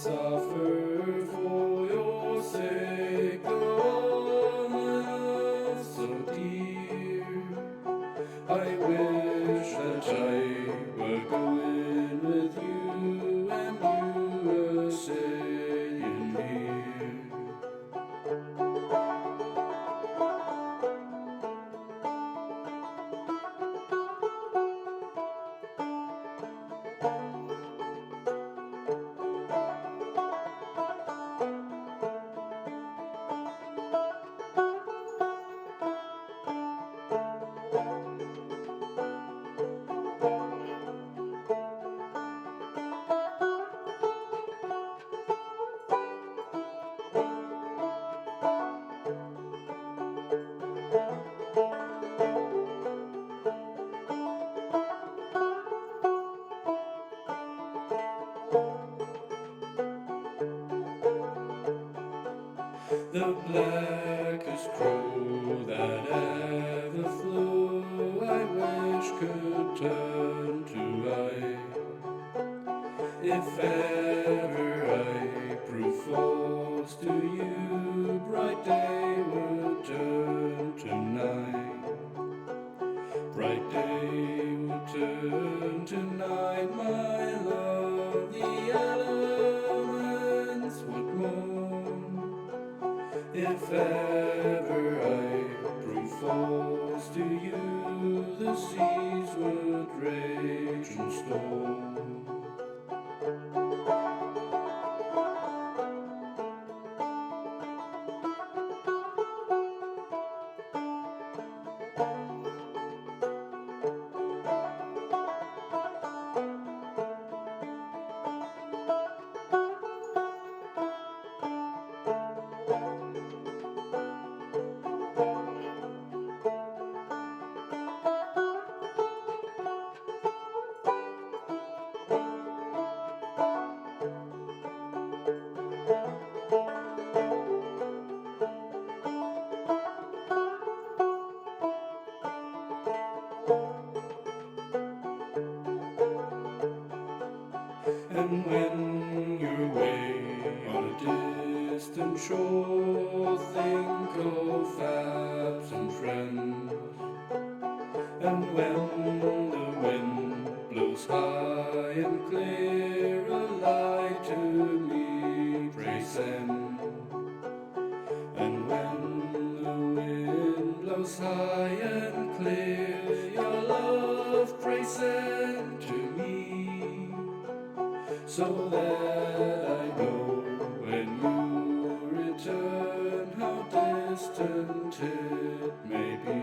suffer for your sake, oh, love so dear. I wish that I were going with you and you were staying here. The blackest crow that ever flew, I wish could turn to eye. If ever I prove false to you, bright day would turn to night. Bright day would turn to night, my love. The elements would mourn. If ever I prove false to you, the seas would rage and storm. And when you're away on a distant shore, think of absent friends. And when the wind blows high and clear, a light to me pray send. And when the wind blows high and clear, your love pray send to me, so that I know when you return how distant it may be.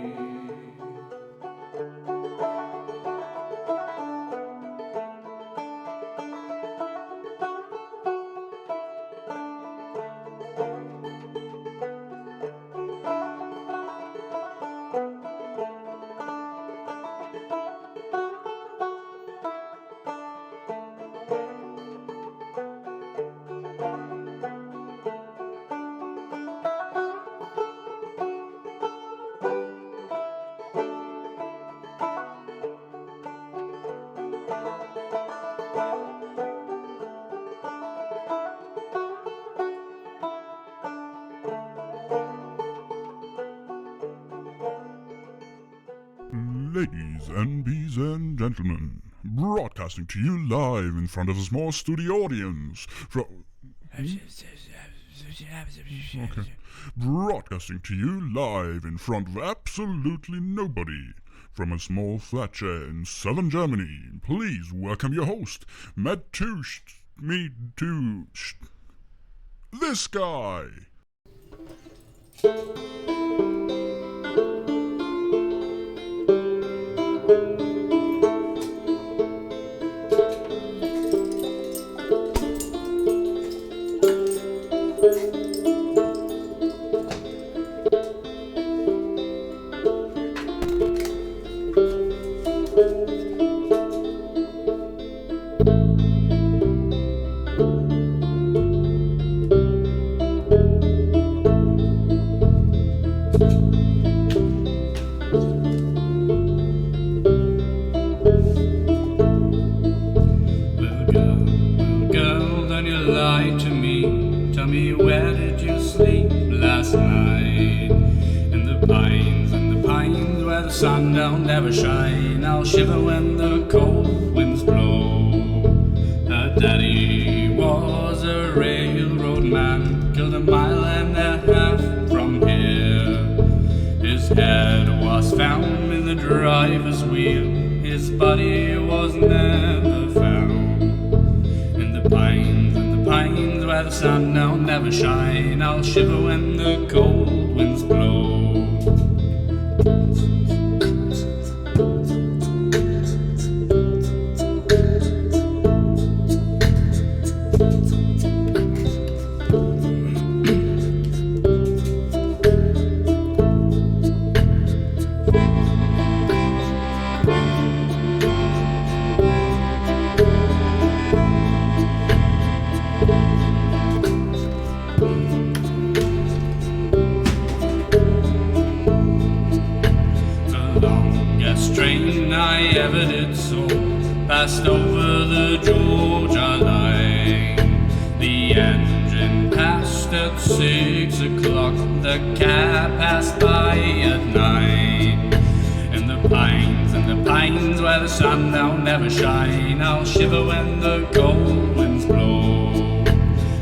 Ladies and bees and gentlemen, broadcasting to you live in front of a small studio audience from... Okay. Broadcasting to you live in front of absolutely nobody from a small flat chair in southern Germany. Please welcome your host, this guy. lie to me. Tell me, where did you sleep last night? In the pines where the sun don't ever shine. I'll shiver when the cold winds blow. Her daddy was a railroad man, killed 1.5 miles from here. His head was found in the driver's wheel. His body was never found. In the pines where the sun will never shine. I'll shiver when the cold winds blow. Train I ever did so passed over the Georgia line. The engine passed at 6 o'clock, the cab passed by at 9. In the pines where the sun will never shine. I'll shiver when the cold winds blow.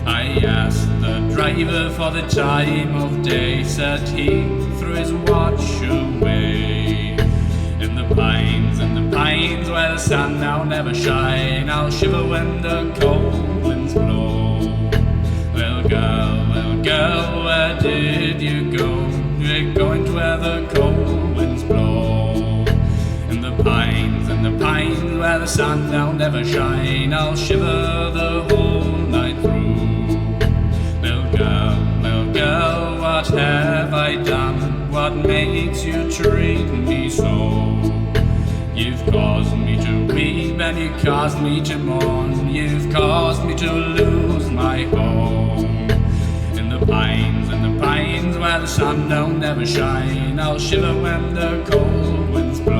I asked the driver for the time of day, said he threw his watch away. In the pines where the sun will never shine. I'll shiver when the cold winds blow. Well girl, where did you go? We're going to where the cold winds blow. In the pines where the sun will never shine. I'll shiver the whole night through. Well girl, what have I done? What makes you treat me so? You've caused me to weep and you caused me to mourn. You've caused me to lose my home. In the pines where the sun will never shine. I'll shiver when the cold winds blow.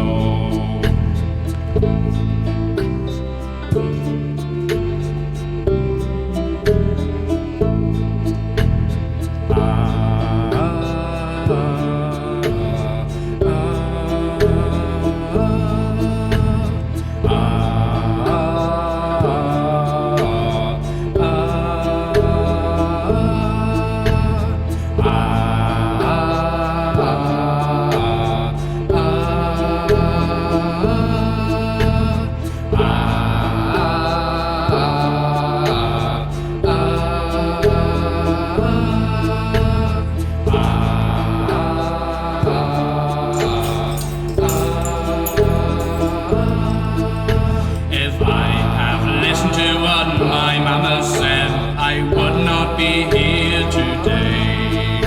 Be here today,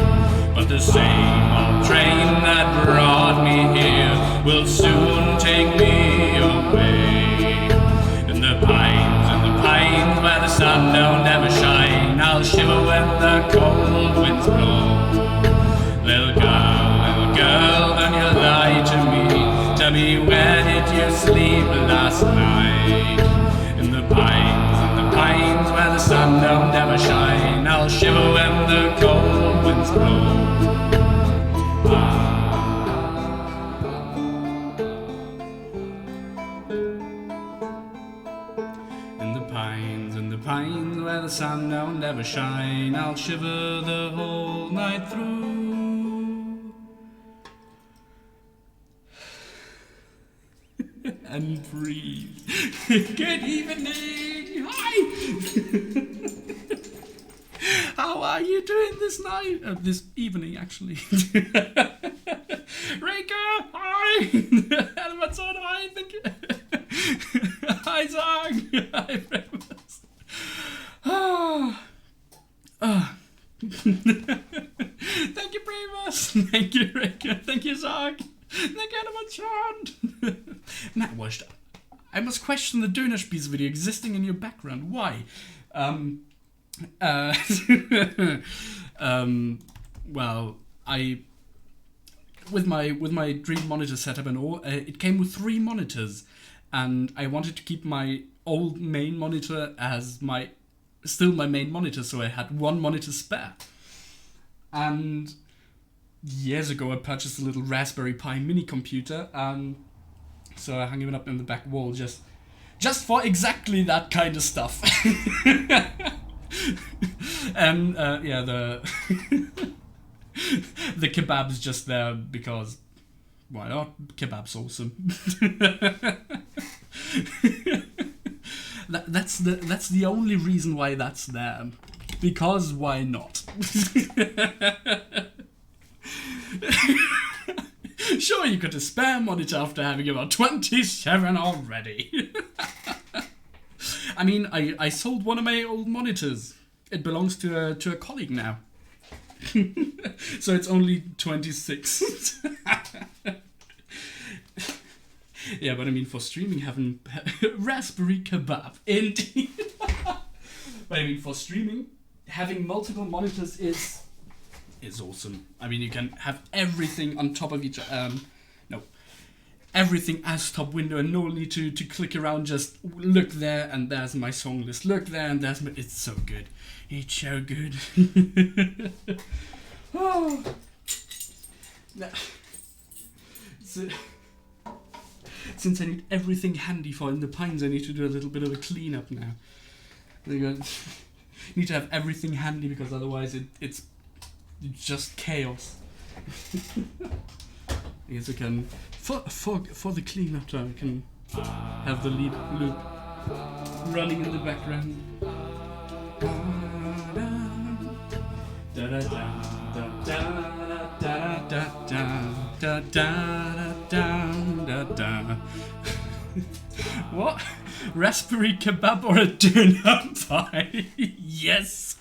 but the same old train that brought me here will soon take me away. In the pines where the sun will never shine. I'll shiver when the cold winds blow. Little girl, don't you lie to me. Tell me, where did you sleep last night? In the pines where the sun will never shine. I'll shiver when the cold winds blow. In the pines where the sun will never shine. I'll shiver the whole night through. And breathe. Good evening. Hi. How are you doing this night? This evening, actually. Rika, hi. Elmason, hi. Thank you. Hi, Zang. Hi, breakfast. Thank you, Primus. Thank you, Rika. Thank you, Zang. Thank you, Elmason. Matt watched. I must question the Dönerspieß video existing in your background. Why? Well, with my dream monitor setup and all, it came with 3 monitors, and I wanted to keep my old main monitor as my still my main monitor, so I had one monitor spare. And years ago I purchased a little Raspberry Pi mini computer, and so I hung it up in the back wall just for exactly that kind of stuff. And yeah, the the kebab's just there because why not? Kebab's awesome. That's the only reason why that's there. Because why not? Sure, you got a spare monitor after having about 27 already. I mean, I sold one of my old monitors. It belongs to a colleague now. So it's only 26. Yeah, but I mean, for streaming, having Raspberry Kebab, indeed. But I mean, for streaming, having multiple monitors is awesome. I mean, you can have everything on top of each everything as top window, and no need to click around. Just look there, and there's my song list. Look there, and there's my... It's so good. It's so good. Oh. Now, since I need everything handy for In the Pines, I need to do a little bit of a cleanup now. Need to have everything handy, because otherwise it's just chaos. I guess I can, for the cleanup time, I can have the lead loop running in the background. What? Raspberry kebab or a doner pie? Yes!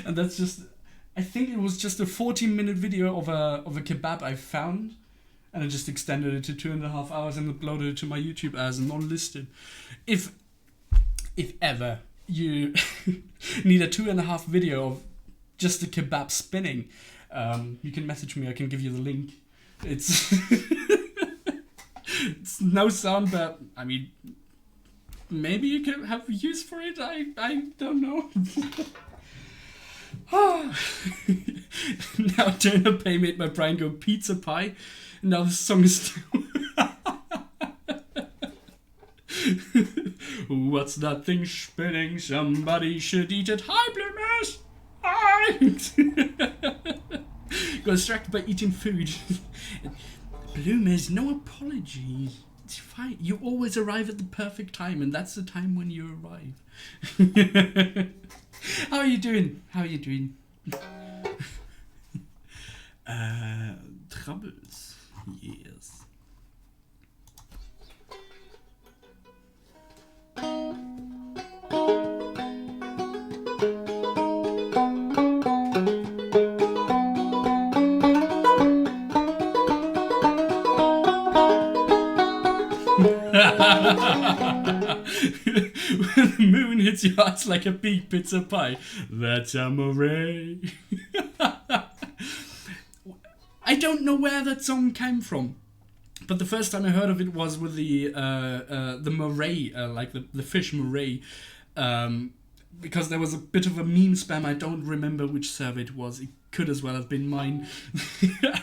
And that's just... I think it was just a 14-minute video of a kebab I found, and I just extended it to 2.5 hours and uploaded it to my YouTube as non-listed. If ever you need a 2.5 video of just a kebab spinning, you can message me. I can give you the link. It's it's no sound, but I mean, maybe you can have use for it. I don't know. Now Donor Pay made my brain go pizza pie. Now the song is still... What's that thing spinning? Somebody should eat it. Hi, Bloomers! Hi! Got distracted by eating food. Bloomers, no apologies. It's fine. You always arrive at the perfect time, and that's the time when you arrive. How are you doing? Troubles. Yes. When the moon hits your heart like a big pizza pie, that's amore. I don't know where that song came from, but the first time I heard of it was with the moray, like the fish moray, because there was a bit of a meme spam. I don't remember which server it was. It could as well have been mine.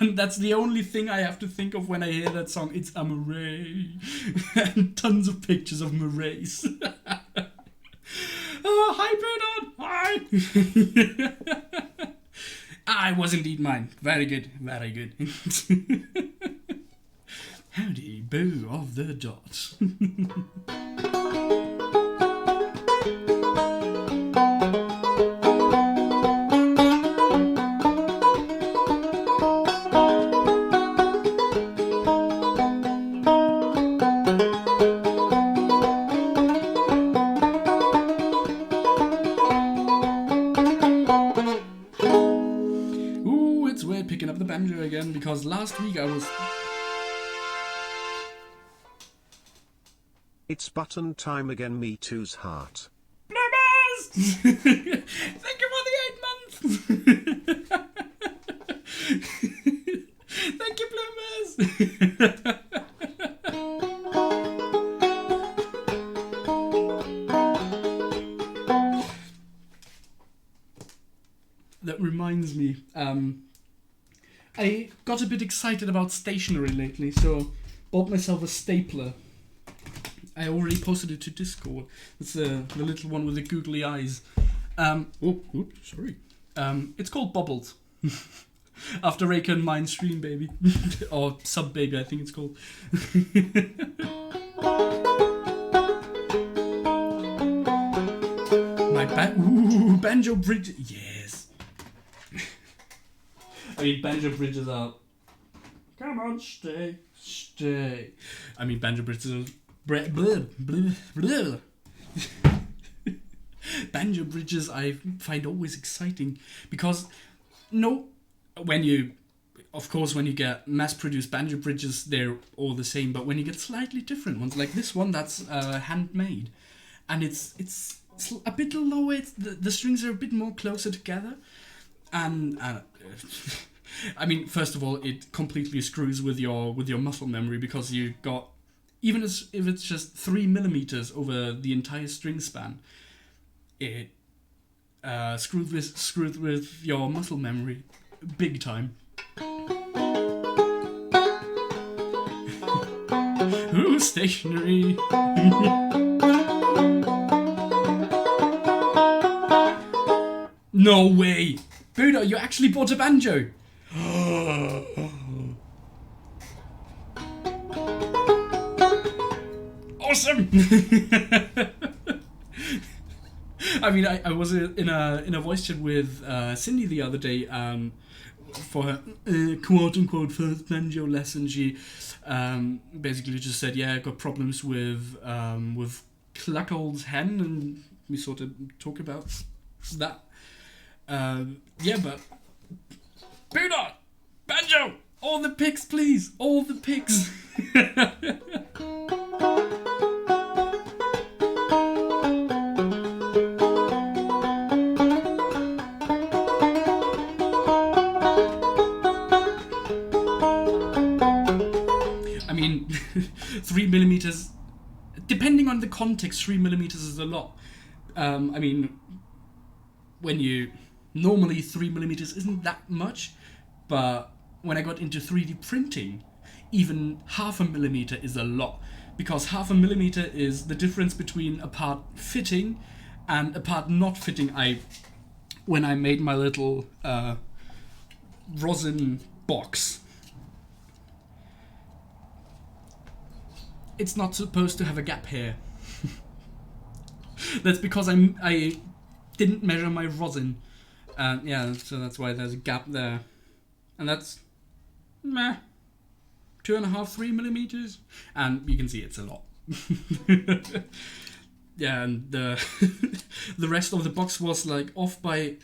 And that's the only thing I have to think of when I hear that song. It's a moray. And tons of pictures of morays. Oh, hi, Bernard! Hi! It was indeed mine. Very good, very good. Howdy, boo of the dot. Picking up the banjo again, because last week I was... It's button time again, me too's heart. Bloomers! Thank you for the 8 months! Thank you, Bloomers! reminds me. I got a bit excited about stationery lately, so bought myself a stapler. I already posted it to Discord. It's the little one with the googly eyes. Sorry. It's called Bubbles. After Raycon and mine stream, baby. Or Sub Baby, I think it's called. Banjo bridge. Yes. I mean, banjo bridges are. Come on, stay. I mean, banjo bridges are. Banjo bridges I find always exciting because when you get mass-produced banjo bridges, they're all the same, but when you get slightly different ones, like this one that's handmade, and it's a bit lower, the strings are a bit more closer together, and I mean, first of all, it completely screws with your muscle memory because you got, even if it's just 3 millimeters over the entire string span, it screwed with your muscle memory big time. Ooh, stationery. No way! Buddha, you actually bought a banjo! Awesome! I mean, I was in a voice chat with Cindy the other day for her quote-unquote first banjo lesson. She basically just said, yeah, I got problems with Cluckold's hen, and we sort of talk about that. Yeah, but Buddha! Banjo! All the picks, please! All the picks! I mean, 3 millimeters, depending on the context, 3 millimeters is a lot. I mean, normally 3 millimeters isn't that much, but when I got into 3D printing, even 0.5 millimeter is a lot, because 0.5 millimeter is the difference between a part fitting and a part not fitting. When I made my little rosin box, it's not supposed to have a gap here. That's because I didn't measure my rosin. Yeah, so that's why there's a gap there. And that's 2.5, 3 millimeters. And you can see it's a lot. Yeah, and the rest of the box was like off by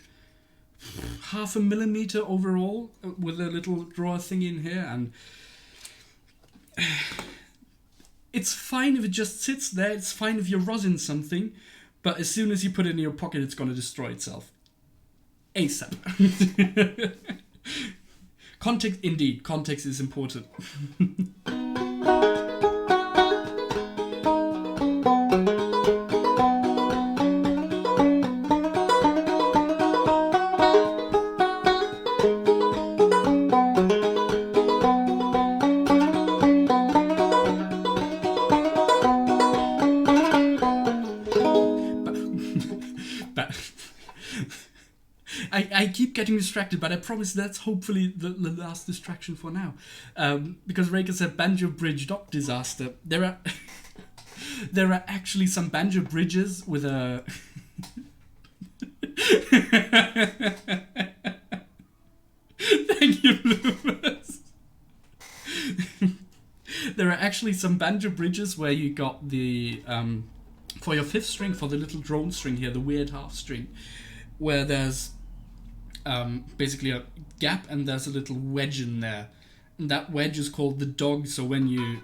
0.5 millimeter overall, with a little drawer thing in here, and it's fine if it just sits there, it's fine if you rosin something, but as soon as you put it in your pocket, it's gonna destroy itself. ASAP. Context is important. I keep getting distracted, but I promise that's hopefully the last distraction for now. Because Reika said banjo bridge dock disaster. There are actually some banjo bridges with a Thank you, Loomis. There are actually some banjo bridges where you got the for your 5th string, for the little drone string here, the weird half string, where there's basically a gap and there's a little wedge in there, and that wedge is called the dog. So when you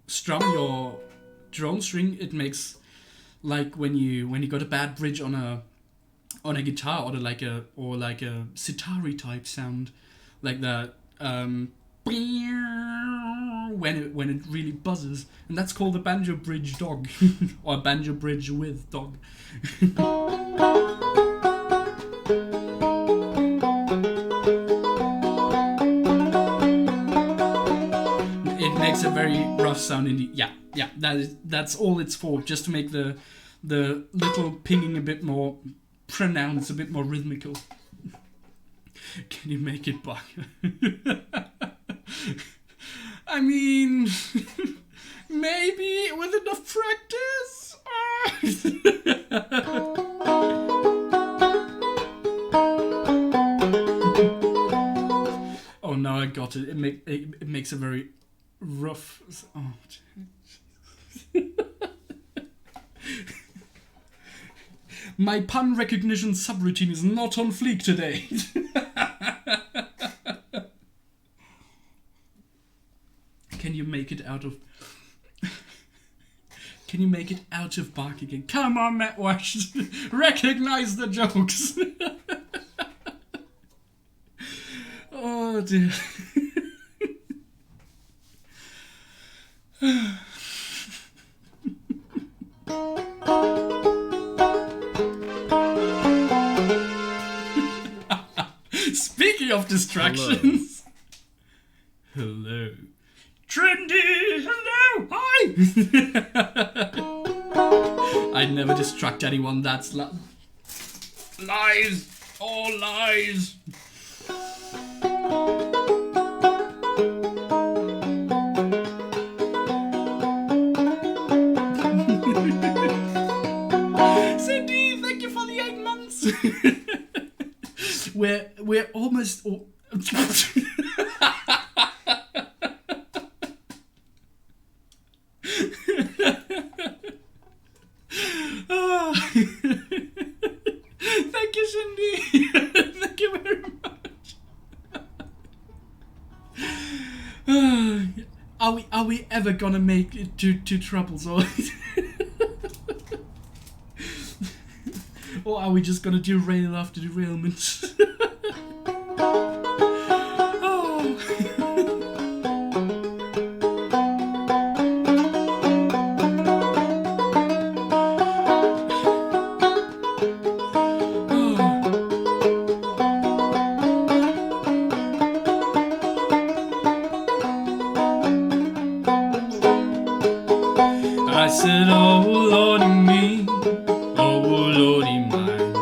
strum your drone string, it makes like when you got a bad bridge on a guitar, or like a sitar type sound, like that, when it really buzzes, and that's called the banjo bridge dog, or banjo bridge with dog. very rough sound indeed. Yeah, that's all it's for, just to make the little pinging a bit more pronounced, a bit more rhythmical. Can you make it back? I mean, maybe with enough practice. Oh, now I got it. It makes a very rough. Oh, my pun recognition subroutine is not on fleek today. Can you make it out of? Can you make it out of bark again? Come on, Matt Wash. Recognize the jokes. Oh dear. Speaking of distractions. Hello. Trendy! Hello! Hi! I'd never distract anyone, that's lies! All lies! Cindy, thank you for the 8 months! We're almost... Thank you, Cindy. Thank you very much. Are we ever gonna make it to Troubles, or are we just gonna do rail after derailment? I said, oh Lordy me, oh Lordy mine.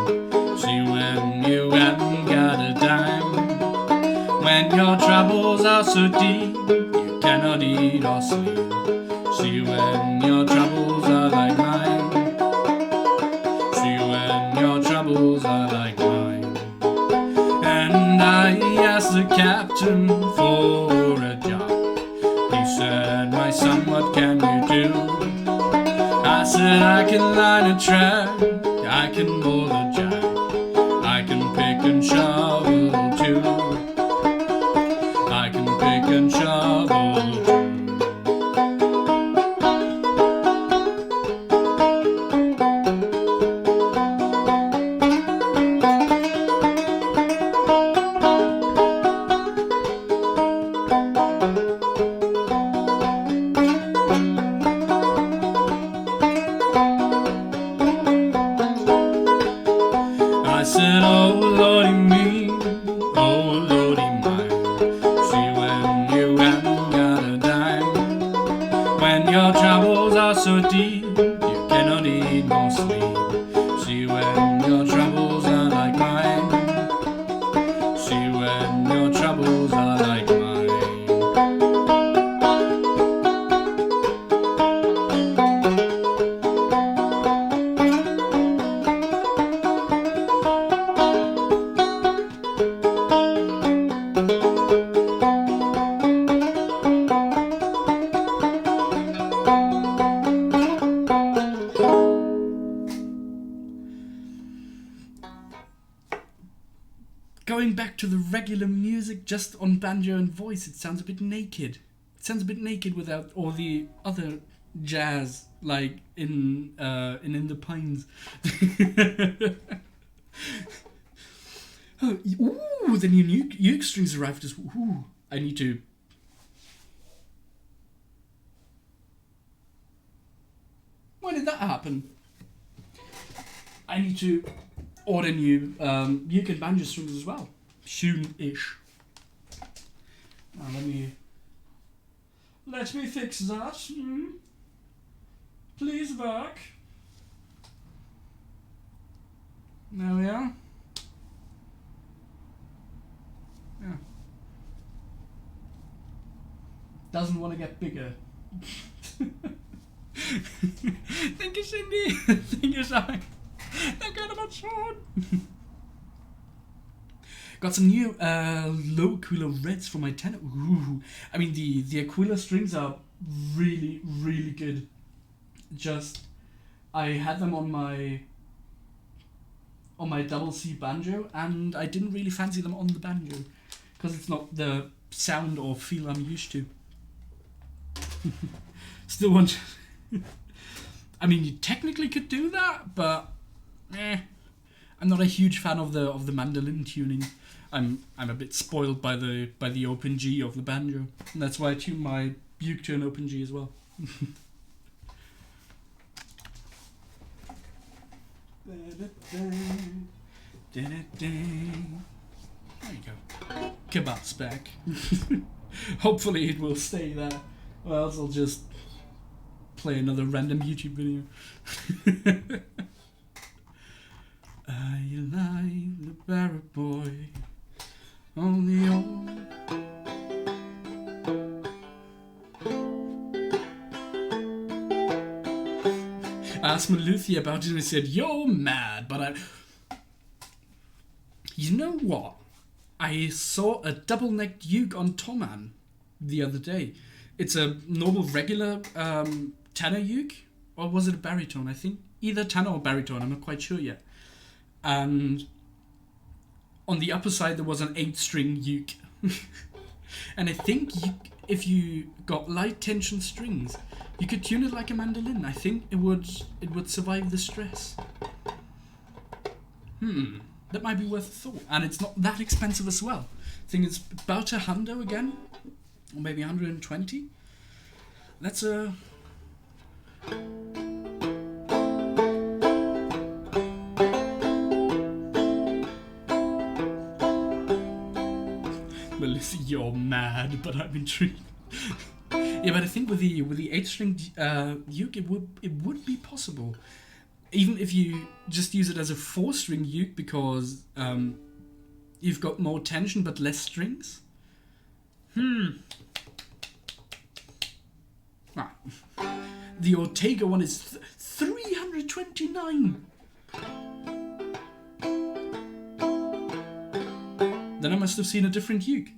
See when you haven't got a dime, when your troubles are so deep you cannot eat or sleep. See when your troubles are like mine. See when your troubles are like mine. And I asked the captain for a job. He said, my son, what can you do? I said, I can line a track, I can mow the jack, I can pick and shovel too. I can pick and shovel too. I said, oh Lordy me, oh Lordy mine. See when you haven't got a dime, when your troubles are so deep you cannot eat nor sleep. See when your troubles are like mine. See when your troubles are like mine. Going back to the regular music, just on banjo and voice, it sounds a bit naked. It sounds a bit naked without all the other jazz, like in the Pines. Oh, ooh, the new uke strings arrived as well. Ooh, I need to... Why did that happen? I need to order new uke and banjo strings as well. Soon-ish. Now Let me fix that. Please work. There we are. Yeah. Doesn't want to get bigger. Thank you, Cindy. Thank you, Shai. Thank you very much, Sean. Got some new low Aquila reds for my tenor. Ooh. I mean, the Aquila strings are really, really good. Just, I had them on my double C banjo, and I didn't really fancy them on the banjo because it's not the sound or feel I'm used to. Still want. I mean, you technically could do that, but I'm not a huge fan of the mandolin tuning. I'm a bit spoiled by the open G of the banjo, and that's why I tune my uke to an open G as well. There you go. Kebab's back. Hopefully it will stay there, or else I'll just play another random YouTube video. I lie the barrack boy on the old. I asked Maluthi about it and he said, "You're mad," but you know what? I saw a double-necked uke on Toman the other day. It's a normal, regular tenor uke, or was it a baritone? I think either tenor or baritone. I'm not quite sure yet. And on the upper side there was an 8-string uke, and I think if you got light tension strings, you could tune it like a mandolin. I think it would survive the stress. That might be worth a thought, and it's not that expensive as well. I think it's about $100 again, or maybe 120. That's a. Melissa, you're mad, but I'm intrigued. Yeah, but I think with the 8-string uke, it would be possible, even if you just use it as a 4-string uke, because you've got more tension but less strings. Ah. The Ortega one is 329. Then I must have seen a different uke.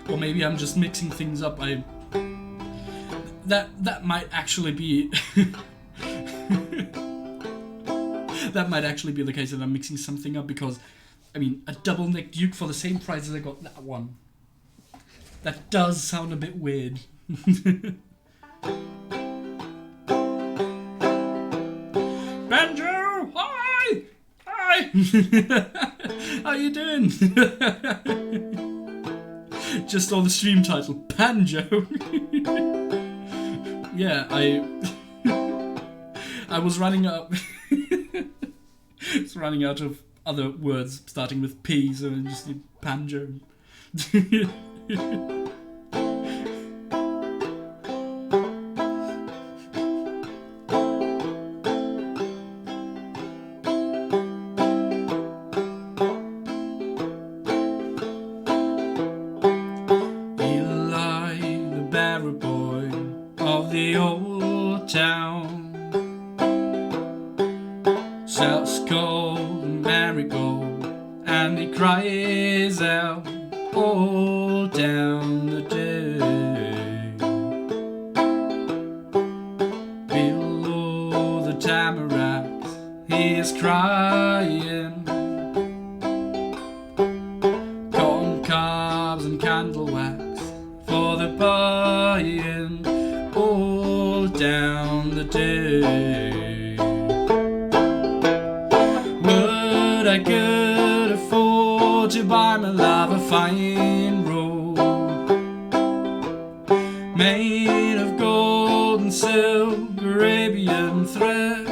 Or maybe I'm just mixing things up. That might actually be that might actually be the case, that I'm mixing something up, because I mean, a double-necked uke for the same price as I got that one. That does sound a bit weird. Panjo! Hi! Hi! How you doing? Just on the stream title, Panjo. Yeah, I was running out. It's running out of other words starting with P, so I just need Panjo. Made of gold and silk, Arabian thread,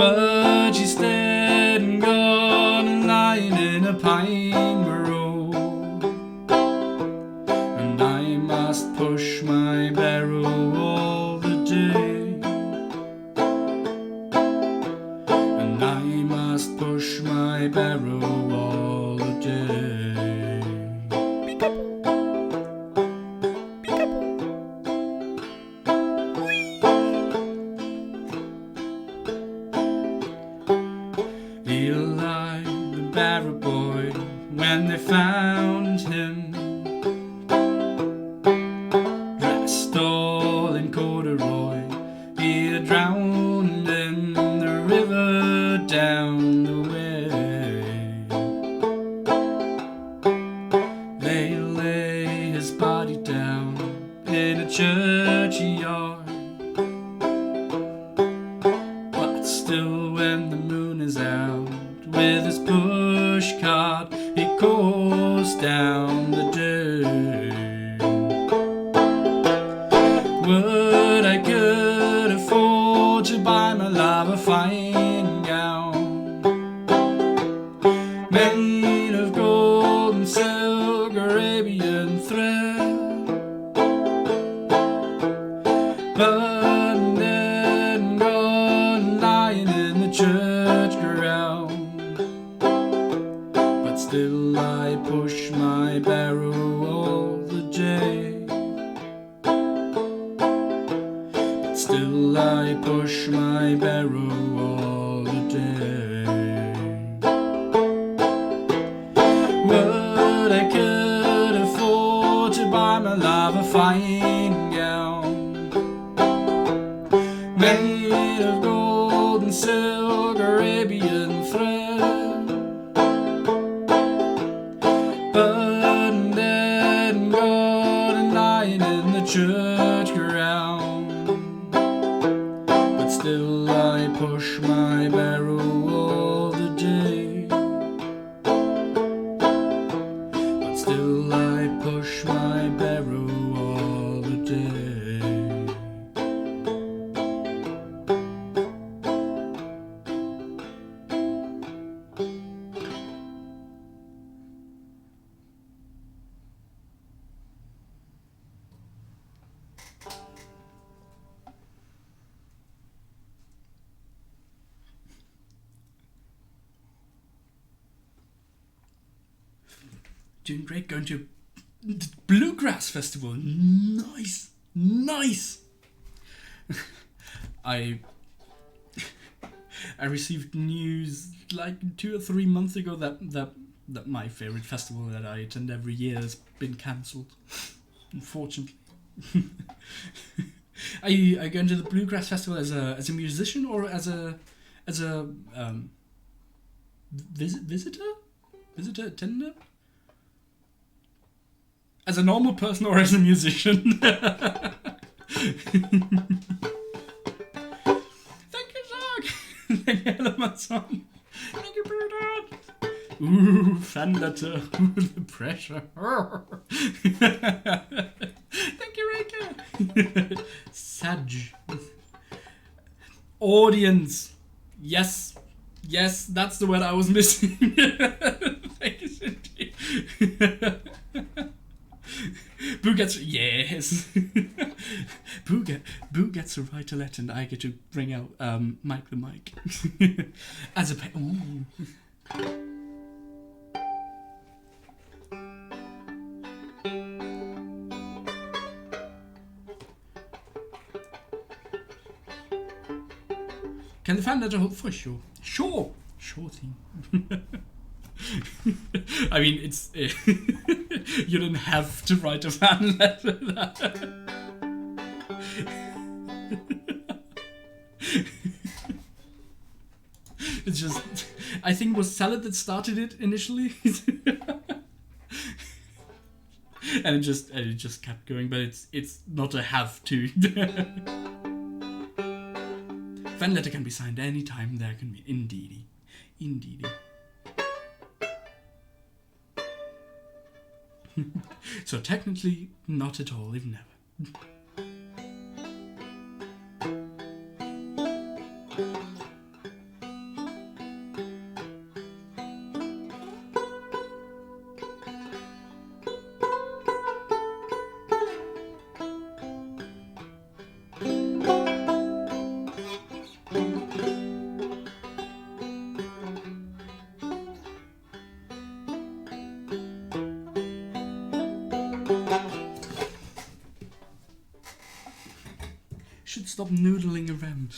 but she's dead and gone and lying in a pine barrow. And I must push my barrow all the day, and I must push my barrow all the day. Eli, the barrow boy, when they found him, dressed all in corduroy, he had drowned in the river down the way. They lay his body down in a churchyard, but still when the moon is out, with his push cart he courses down the day. Would I could afford to buy my love a fine gown, made of gold and silk, Arabian thread, but dead and gone, lying in the church ground. But still I push my barrow all the day, but still I push my barrow all the day. Would I could afford to buy my love a fine gown, made of gold and silk, Arabian thread, but dead and gone and lying in the church ground. But still I push my barrow all the day, but still I push my barrow all the day. Doing great, going to the Bluegrass Festival. Nice, nice. I received news like 2 or 3 months ago that my favorite festival that I attend every year has been cancelled. Unfortunately. Are you going to the Bluegrass Festival as a musician or as a visitor attender? As a normal person or as a musician? Thank you, Zach. Thank you, Hellermanson. Thank you, Bernard. Ooh, fan letter. Ooh, the pressure. Thank you, Reika. Sag. Audience. Yes. Yes, that's the word I was missing. Thank you, Cindy. Boo gets Boo gets to write a letter and I get to bring out Mike the Mic as a ooh. Can the fan letter hold for sure? Sure thing. I mean, it's you don't have to write a fan letter. It's just, I think it was Salad that started it initially, and it just kept going. But it's not a have to. Fan letter can be signed anytime. There can be indeedy. So technically, not at all, if never. stop noodling around.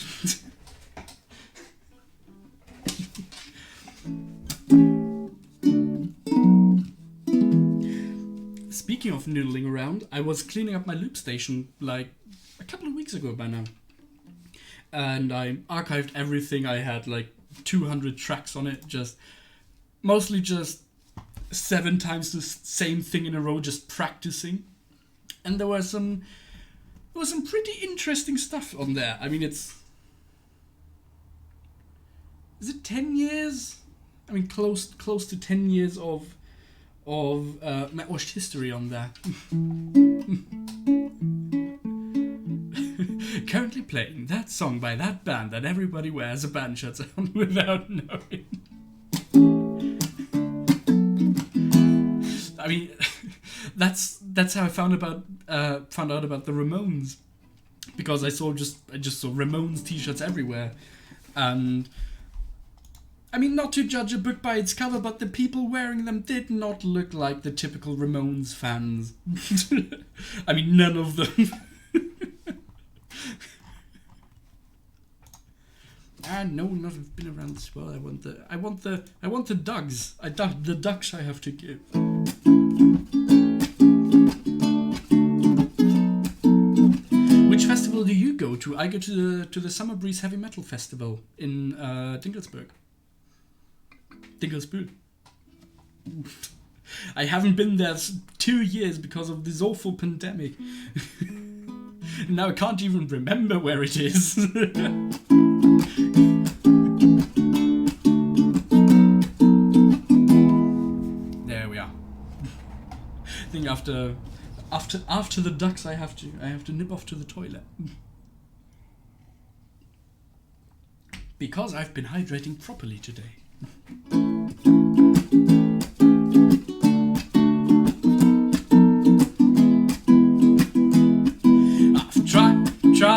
Speaking of noodling around, I was cleaning up my loop station like a couple of weeks ago by now. And I archived everything. I had like 200 tracks on it, mostly just 7 times the same thing in a row, just practicing. And there was some pretty interesting stuff on there. I mean, is it 10 years? I mean, close to 10 years of Metwash history on there. Currently playing that song by that band that everybody wears a band shirt on without knowing. I mean, that's how I found out about the Ramones, because I just saw Ramones t-shirts everywhere, and I mean, not to judge a book by its cover, but the people wearing them did not look like the typical Ramones fans. I mean, none of them. No, not have been around this well. I want the Dugs. The Ducks I have to give. Which festival do you go to? I go to the Summer Breeze Heavy Metal Festival in Dinkelsburg. Dinkelsbühl. I haven't been there 2 years because of this awful pandemic. Now I can't even remember where it is. There we are. I think after the Ducks, I have to nip off to the toilet. Because I've been hydrating properly today. I've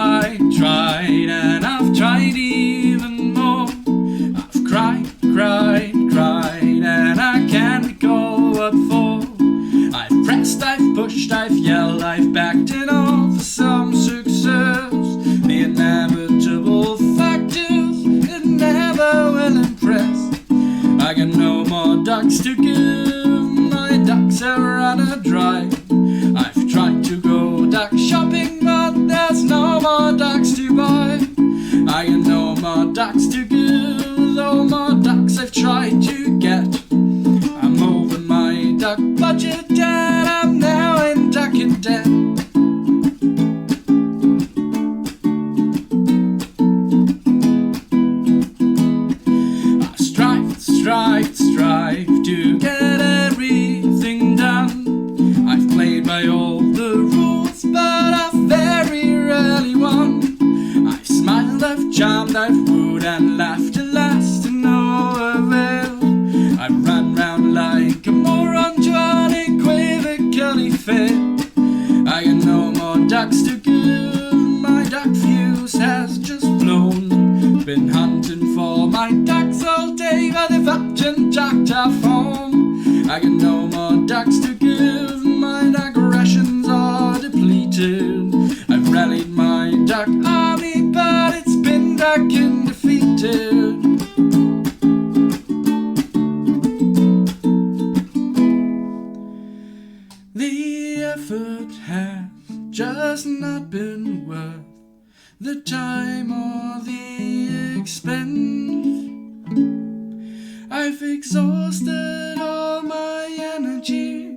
tried, and I've tried even more. I've cried, and I can't recall what for. I've pressed, I've pushed, I've yelled, I've backed it all for some success. The inevitable factors, it never will impress. I got no more ducks to give, my ducks are run dry. I've tried to go duck shopping, but there's no more ducks to buy. I got no more ducks to give, no more ducks I've tried to get. I'm over my duck budget and I'm now in ducking debt. I strive to get everything done. I've played by all the rules, but I've very rarely won. I've smiled, I've charmed, I've wooed and laughed, alas, to no avail. I run round like a moron to unequivocally fail. I got no more ducks to give, my duck fuse has just blown. Been hunting for my ducks all day, but they've upped and ducked off home. I got no more ducks to give, my duck rations are depleted. I've rallied my duck army, but it's been ducking defeated. The effort has just not been worth the time or the expense. I've exhausted all my energy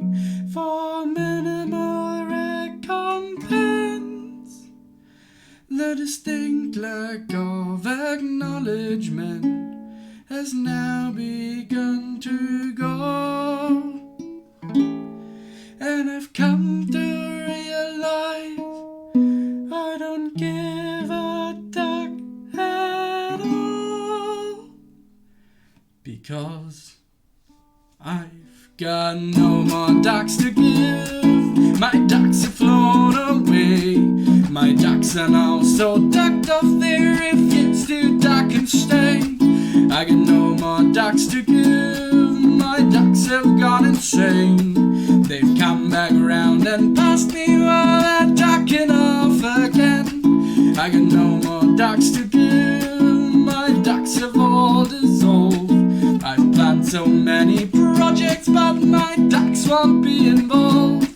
for minimal recompense. The distinct lack of acknowledgement has now begun to go. And I've come to realize I don't give a duck at all, because I've got no more ducks to give. My ducks have flown away. My ducks are now so ducked off they refuse to duck and stay. I got no more ducks to give. My ducks have gone insane. They've come back round and passed me while they're ducking off again. I got no nights, but my ducks won't be involved.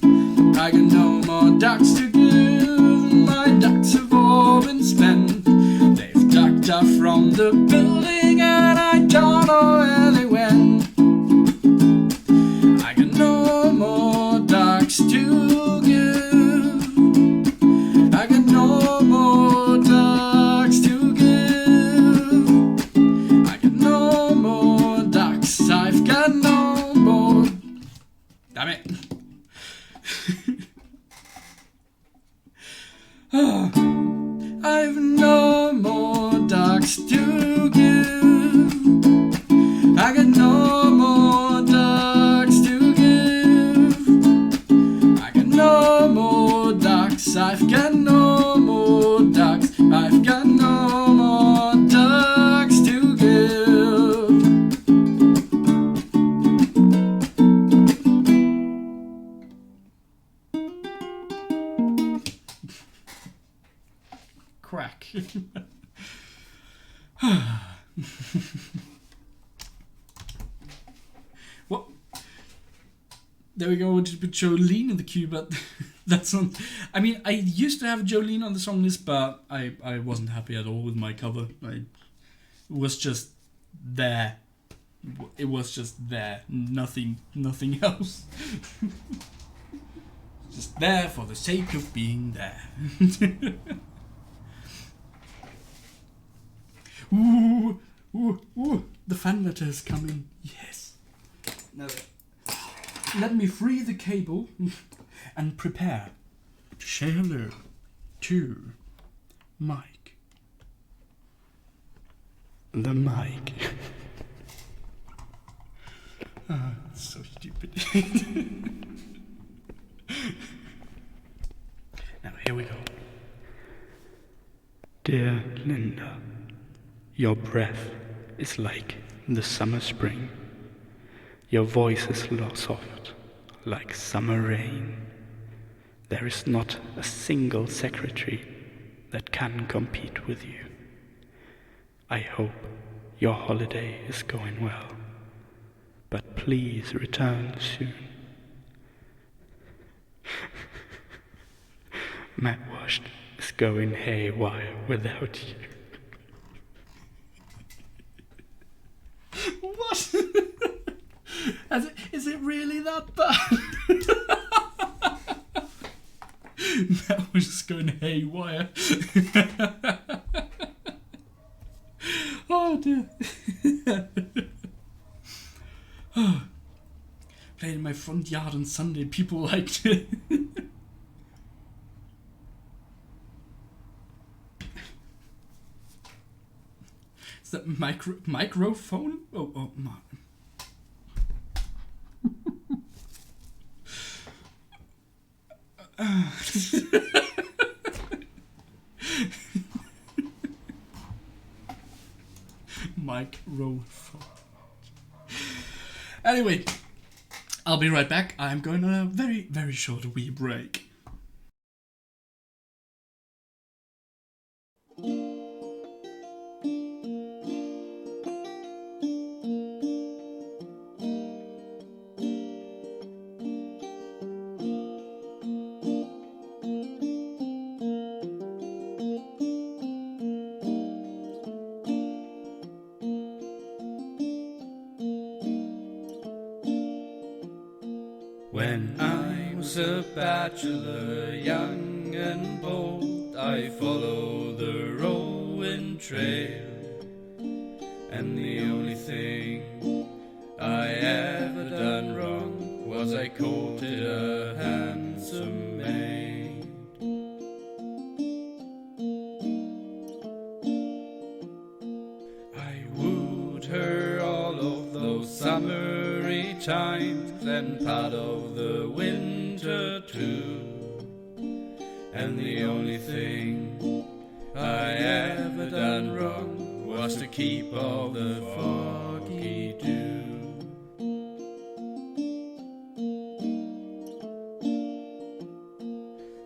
I got no more ducks to give. My ducks have all been spent. They've ducked off from the building and I don't know where they went. I got no more ducks to give. I got no more ducks to give. I got no more ducks. I've got no more. Damn it. I've no more ducks to give. I got no more ducks to give. I got no more ducks. I've got no more ducks. I've got no more ducks to give. Crack. What? There we go with Jolene in the queue, but that's not. I mean, I used to have Jolene on the song list, but I wasn't happy at all with my cover. It was just there. It was just there. Nothing else. Just there for the sake of being there. Ooh, ooh, ooh, the fan letter is coming. Yes. Now, let me free the cable and prepare to say hello to Mike. The mic. So stupid. Now, here we go. Dear Linda, your breath is like the summer spring. Your voice is soft, like summer rain. There is not a single secretary that can compete with you. I hope your holiday is going well, but please return soon. Matt Washed is going haywire without you. What? Is it really that bad? That was just going haywire. Oh dear. Played in my front yard on Sunday. People liked it. Is that microphone? Oh my. Microphone. Anyway, I'll be right back. I'm going on a very, very short wee break. When I was a bachelor, young and bold, I followed the Rowan Trail, and the only thing I ever done wrong was I courted a handsome maid. I wooed her all of those summery times, then part of the winter too, and the only thing I ever done wrong was to keep all the foggy dew.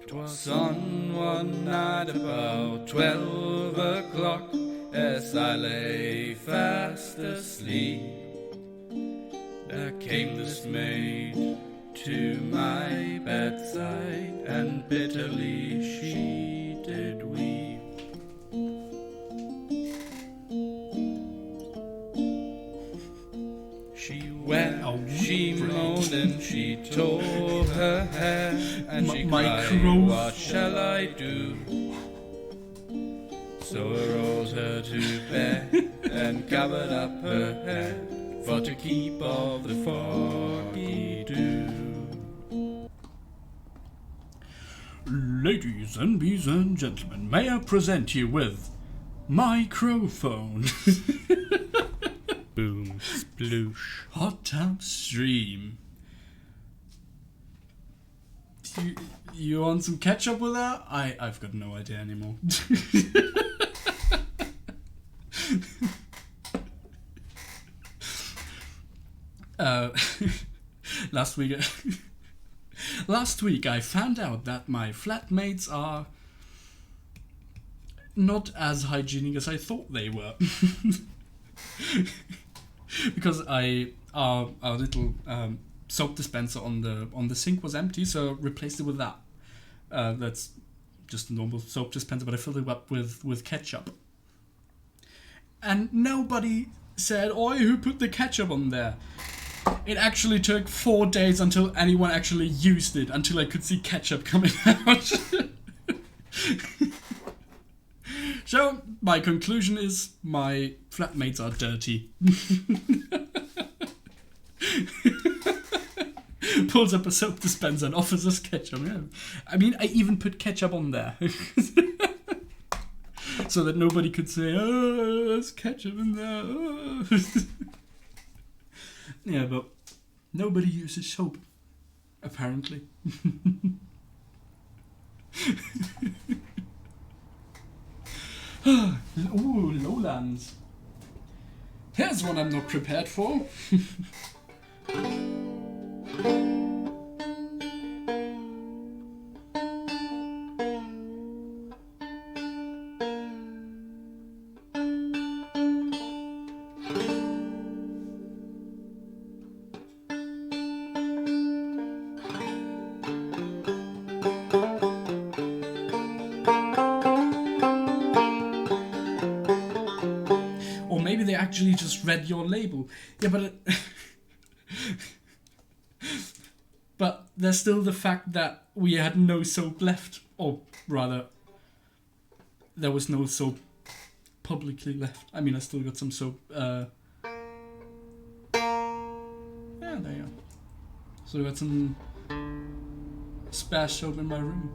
'Twas on one night about 12 o'clock, as I lay fast asleep, There came this maid to my bedside, and bitterly she did weep. She wept, she moaned, and she tore her hair, and she cried, what shall I do? So I rolled her to bed and covered up her head, for to keep off the foggy dew. Ladies and bees and gentlemen, may I present you with microphone. Boom, sploosh. Hot tub stream. You want some ketchup with that? I've got no idea anymore. Last week I found out that my flatmates are not as hygienic as I thought they were. Because our little soap dispenser on the sink was empty, so I replaced it with that. That's just a normal soap dispenser, but I filled it up with ketchup. And nobody said, "Oi, who put the ketchup on there?" It actually took 4 days until anyone actually used it, until I could see ketchup coming out. So, my conclusion is my flatmates are dirty. Pulls up a soap dispenser and offers us ketchup. Yeah. I mean, I even put ketchup on there. So that nobody could say, "Oh, there's ketchup in there." Oh. Yeah, but nobody uses soap, apparently. Ooh, lowlands. Here's one I'm not prepared for. Maybe they actually just read your label. Yeah, but there's still the fact that we had no soap left. Or rather, there was no soap publicly left. I mean, I still got some soap. Yeah, there you go. So I got some spare soap in my room.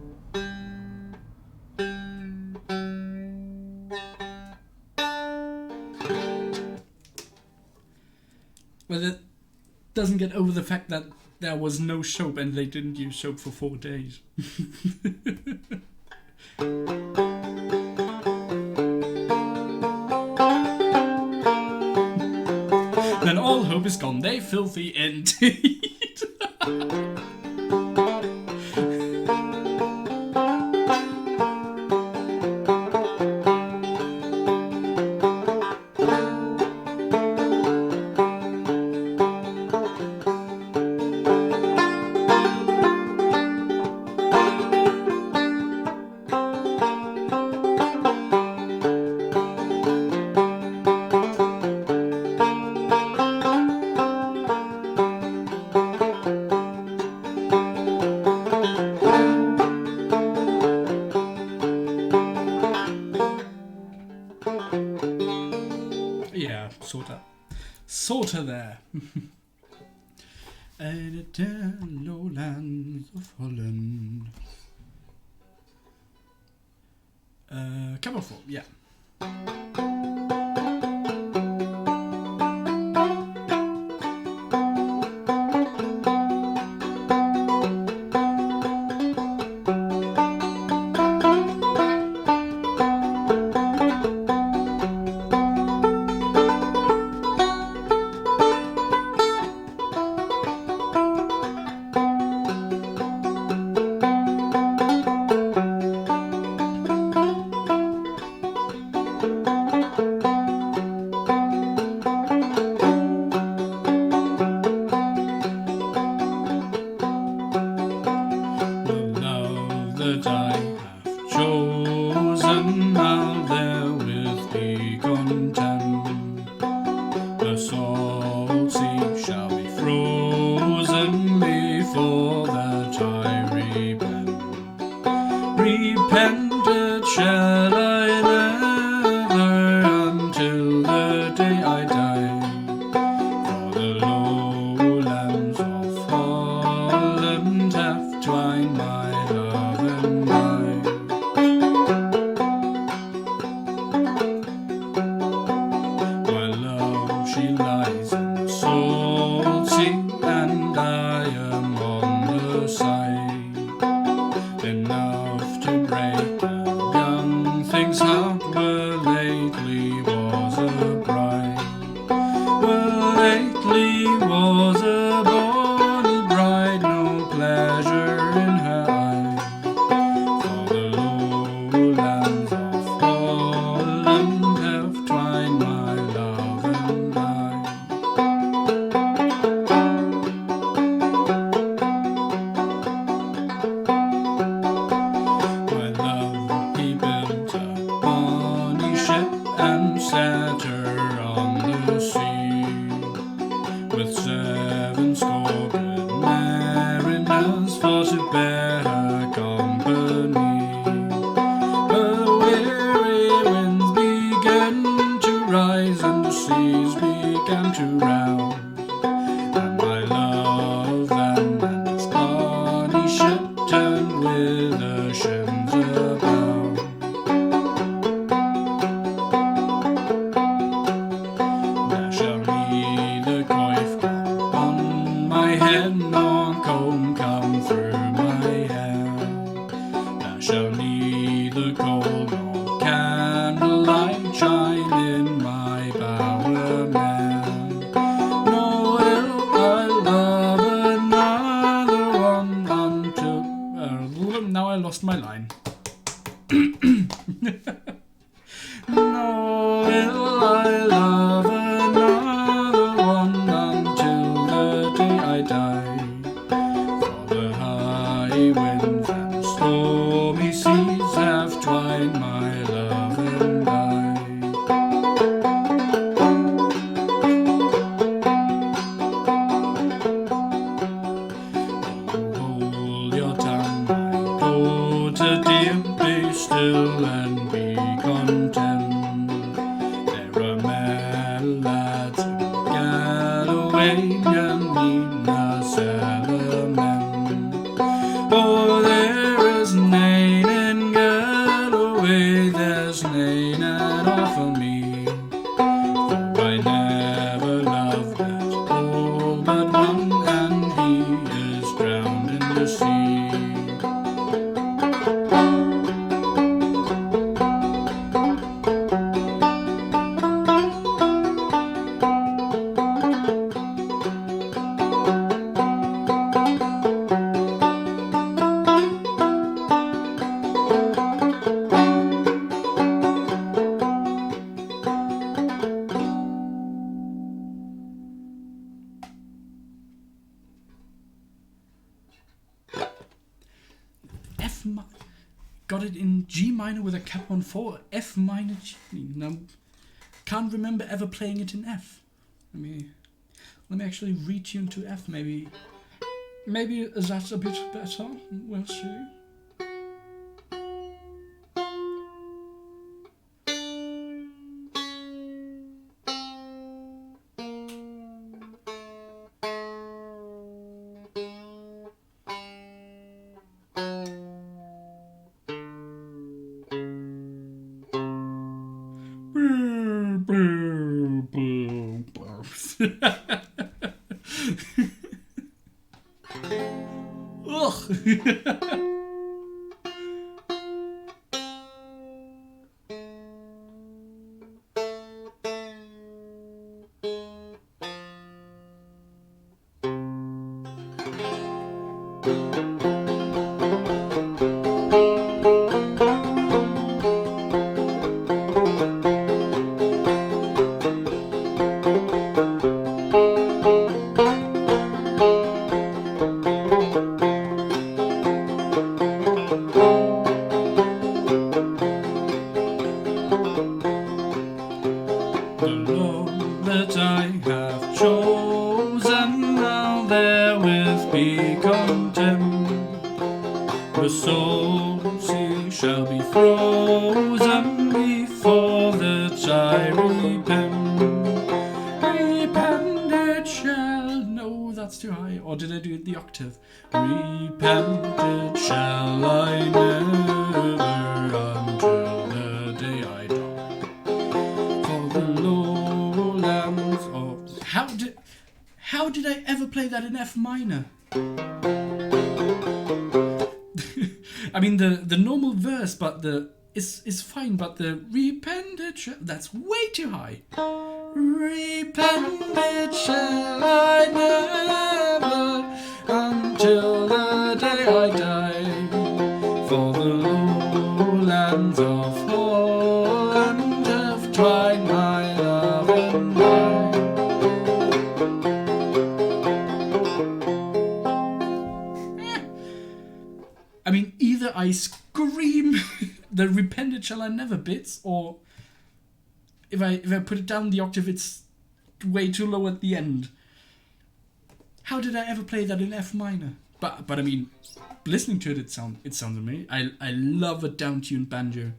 But it doesn't get over the fact that there was no soap and they didn't use soap for 4 days. Then all hope is gone, they filthy indeed. Yeah, sorta there. And the lowlands of Holland. Camouflage, yeah. she lies in the salt sea, and I am on the side. Enough to break a young thing's heart, where lately was a bride. Where lately was a bonny bride, no pleasure in her eye. For the lowlands of Holland have twined my love and I. My love, he built a bonny ship and set her on the sea, with 70 good mariners for to bear her company. The weary winds began to rise and the seas began to rouse, and my love and its bonny ship turned with the shims about. There shall neither coif come on my head, nor comb come through my hair. There shall neither coal nor candlelight shine in my bower mere. No will I love another one until... now I lost my line. No will I love another one until the day I die. For the high winds and stormy seas have twined my love and I. Hold your tongue, my daughter dear, be still and be content. There are mad lads in Galloway and Nina Salaman. Oh, there is nane in Galloway, there's nane at all for me. For I never loved at all but one, and he is drowned in the sea. Got it in G minor with a cap on 4, F minor G. Now, can't remember ever playing it in F. Let me actually retune to F. Maybe that's a bit better. We'll see. Ugh. The love that I have chosen, now therewith be content. The salt sea shall be frozen before that I repent. Repent it shall... No, that's too high. Or did I do it the octave? Repent it shall I never until the day I die. For the lowlands of How did I ever play that in F minor? I mean, the normal verse, but is fine, but the repented that's way too high. Repented shall I never until the day I die. For the lowlands of Holland have tried my love and I mean, either I scream the repented shall I never bits, or if I put it down the octave, it's way too low at the end. How did I ever play that in F minor? But I mean, listening to it, it sounds amazing. I love a down-tuned banjo.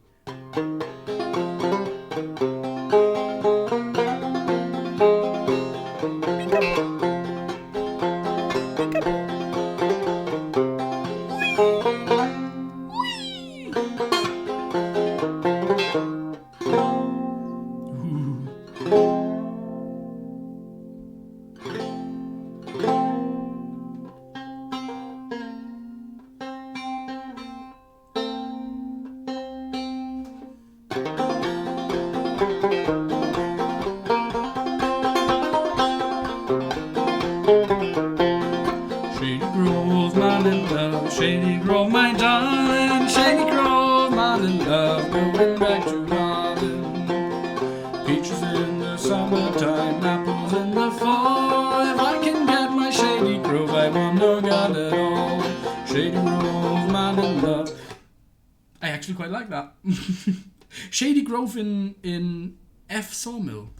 Shady Grove, my little love, Shady Grove, my darling, Shady Grove, my little love, going back to Harlem. Peaches in the summertime, apples in the fall. If I can get my Shady Grove, I want no God at all. Shady Grove, my little love. I actually quite like that. Shady Grove in F sawmill.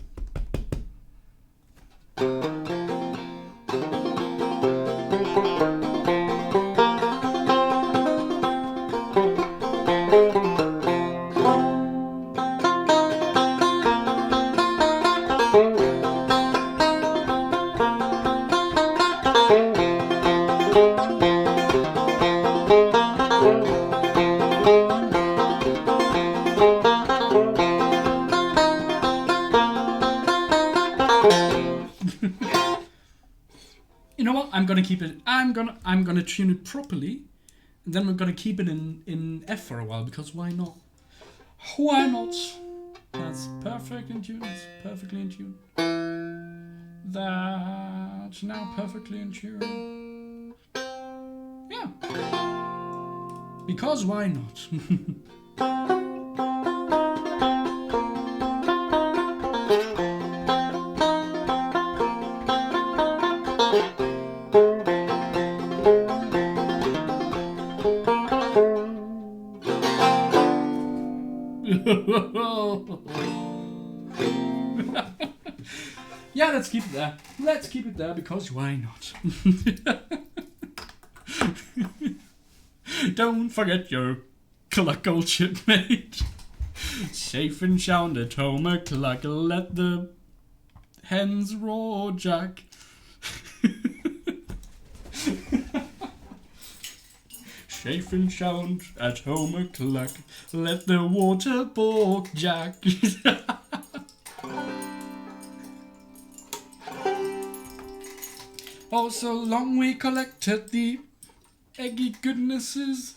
You know what? I'm gonna keep it. I'm gonna tune it properly, and then we're gonna keep it in F for a while, because why not? Why not? That's perfect in tune. It's perfectly in tune. That's now perfectly in tune. Yeah. Because why not? Yeah, let's keep it there. Let's keep it there, because why not? Don't forget your cluckle, shipmate. Safe and sound at home, a cluckle, let the hens roar, Jack. Safe and sound at home, a cluck, let the water balk, Jack. Oh, so long we collected the eggy goodnesses.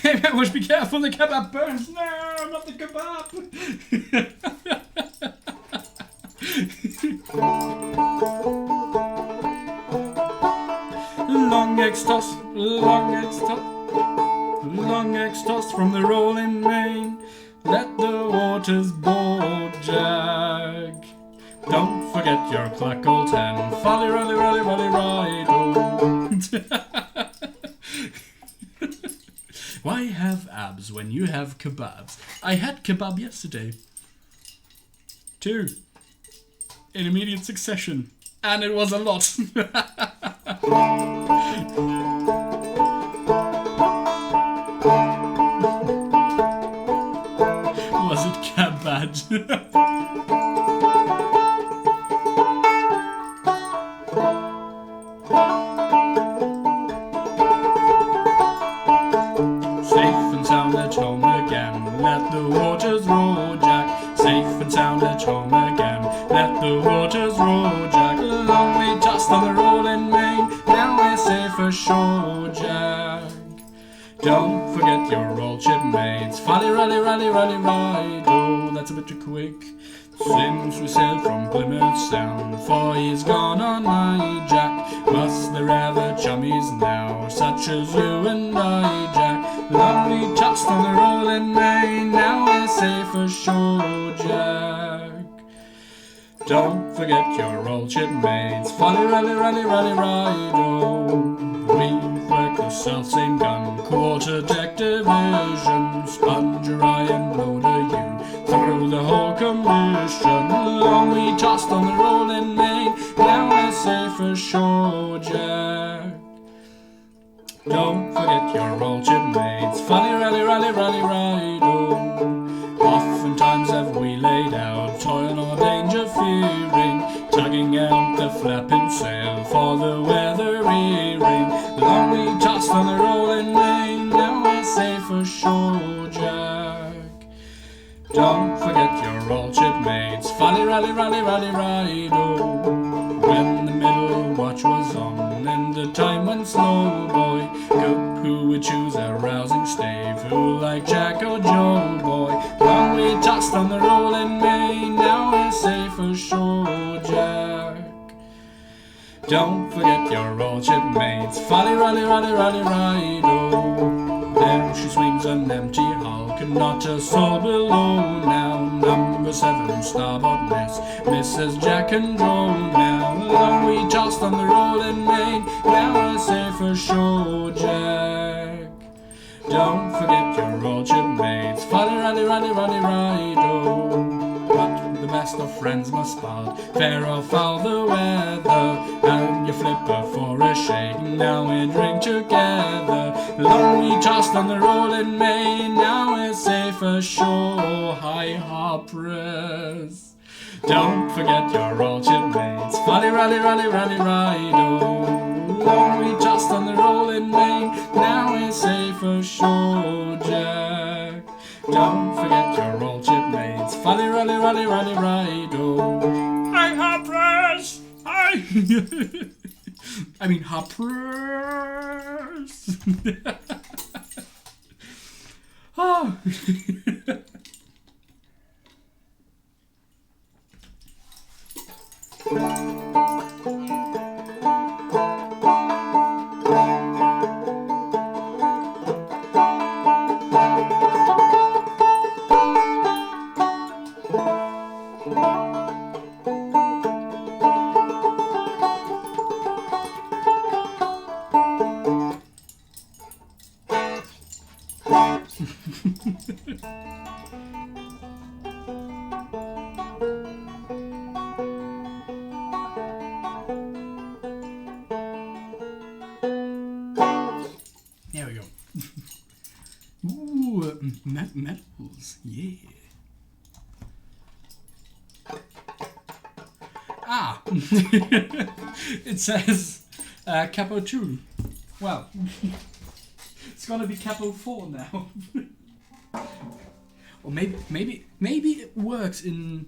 Maybe I must be careful, the kebab burns. No, not the kebab. eggs tossed, long eggs tossed, long eggs tossed from the rolling main. Let the waters board, Jack. Don't forget your clack old hen. Folly, rolly, rolly, rolly, ride. Why have abs when you have kebabs? I had kebab yesterday. 2. In immediate succession. And it was a lot. Was it kebab? At home again, let the waters roll, Jack. Safe and sound at home again, let the waters roll, Jack. Long we tossed on the rolling main, now we're safe ashore, Jack. Don't forget your old shipmates. Folly, rally, rally, rally, ride. Oh, that's a bit too quick. Since we sailed from Plymouth Sound, for he's gone on my Jack. Must there ever chummies now, such as you and I, Jack? Long we tossed on the rolling main, now we're safe ashore, Jack. Don't forget your old shipmates. Folly, rally, rally, rally, ride. Oh, we've worked the self-same gun, quarter-deck division. Sponge your eye and blow to you through the whole commission. Long we tossed on the rolling main, now we're safe ashore, Jack. Don't forget your old shipmates. Folly, rally, rally, rally, ride. Oh, oftentimes have we laid out, toiling on danger fearing, tugging out the flapping sail for the weather earring. Long we tossed on the rolling main, now we're safe ashore, Jack. Don't forget your old shipmates. Folly, rally, rally, rally, ride. Oh, when the middle watch was on and the time went slow, boy, who would choose a rousing stave? Who like Jack or Joe, boy? Long we tossed on the rolling main, now we're safe ashore, Jack. Don't forget your old shipmates. Folly, rally, rally, rally, ride. Oh, there she swings an empty hulk, and not a soul below now. Number 7, starboard miss, Mrs. Jack and Joe now. Long we tossed on the rolling main, now we're safe ashore, Jack. Don't forget your old shipmates. Folly, rally, rally, rally, ride. Oh, but the best of friends must part, fair or foul the weather. And you flip her for a shake, now we drink together. Long we tossed on the rolling main, now we're safe ashore. Hi, Harpress. Don't forget your old shipmates. Folly, rally, rally, rally, ride. Oh, long we tossed on the rolling main, now we're safe ashore, Jack. Don't forget your old shipmates. Folly, rally, rally, rally, ride. Oh, hi, Harpress. Hi. I mean, Harpress. Oh. There we go. Ooh, medals, yeah. Ah, it says Capo 2. Well, it's gonna be Capo 4 now. Or maybe it works in.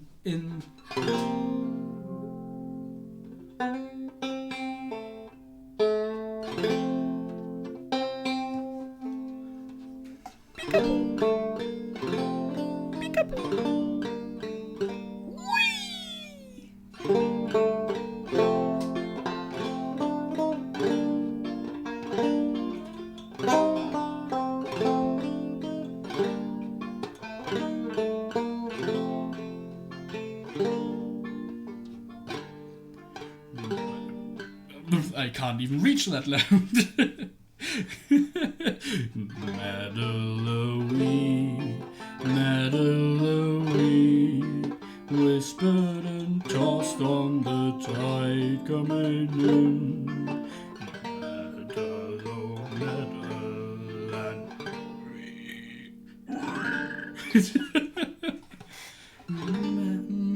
I can't even reach that loud. Meadowy, meadowy, whispered and tossed on the tide coming in. Meadow, meadowland.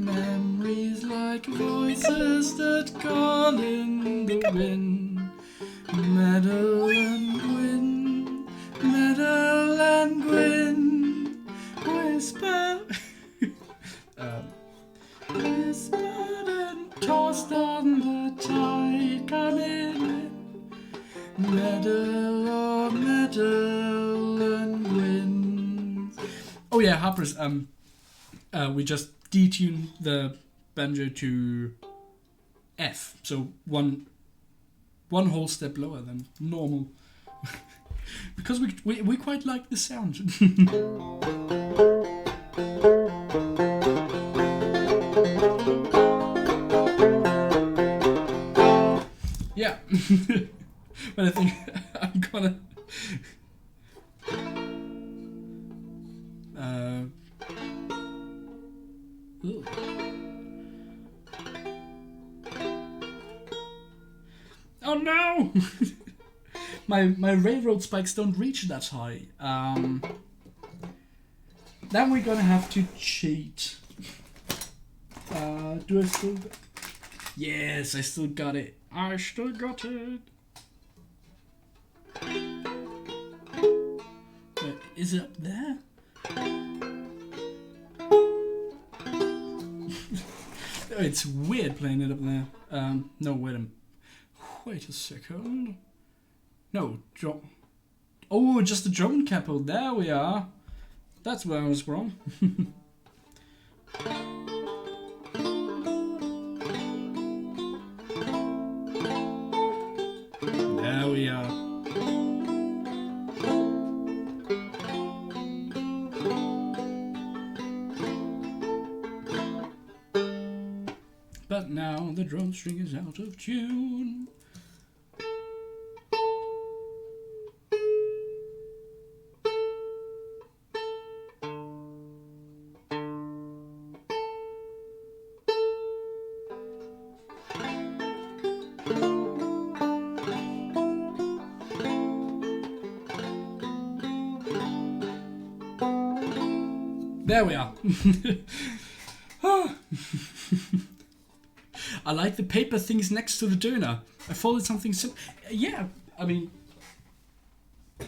Memories like voices that call in the wind. Meadowland Gwyn, Meadowland Gwyn, whisper, whispered and tossed on the tide coming in. Meadowland Gwyn. Oh yeah, Harper's. We just detuned the banjo to F, so one whole step lower than normal, because we quite like the sound. Yeah, but I think I'm gonna. Ooh. Oh no! my railroad spikes don't reach that high. Then we're gonna have to cheat. Do I still? Yes, I still got it. I still got it. Is it up there? It's weird playing it up there. No, wait a second. No, oh, just the drone capo. There we are. That's where I was wrong. There we are. But now the drum string is out of tune. There we are. I like the paper things next to the doner. I folded something simple. Yeah, I mean,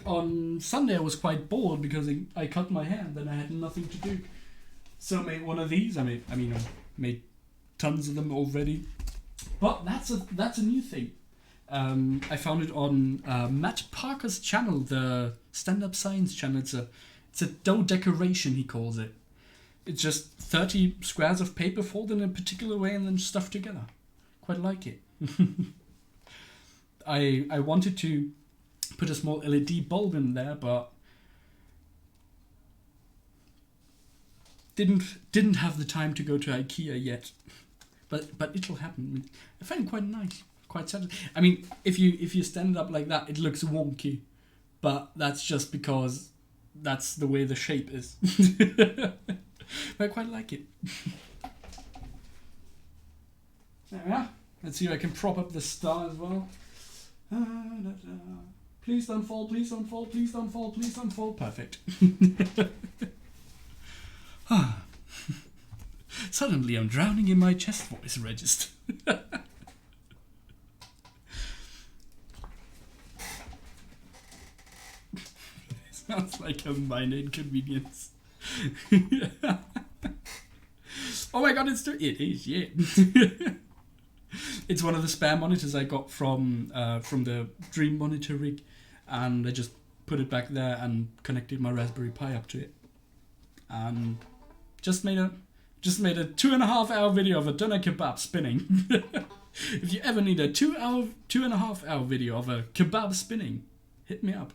on Sunday I was quite bored because I cut my hair and then I had nothing to do. So I made one of these. I made tons of them already. But that's a new thing. I found it on Matt Parker's channel, the stand-up science channel. It's a dough decoration, he calls it. It's just 30 squares of paper folded in a particular way and then stuffed together. Quite like it. I wanted to put a small LED bulb in there, but didn't have the time to go to IKEA yet. But it'll happen. I find it quite nice, quite satisfying. I mean, if you stand it up like that, it looks wonky, but that's just because that's the way the shape is. But I quite like it. There we are. Let's see if I can prop up the star as well. Please don't fall, please don't fall, please don't fall, please don't fall. Perfect. Suddenly I'm drowning in my chest voice register. Sounds like a minor inconvenience. Oh my god, it is, yeah. It's one of the spare monitors I got from the Dream Monitor rig, and I just put it back there and connected my Raspberry Pi up to it, and just made a 2.5 hour video of a doner kebab spinning. If you ever need a 2.5 hour video of a kebab spinning, hit me up.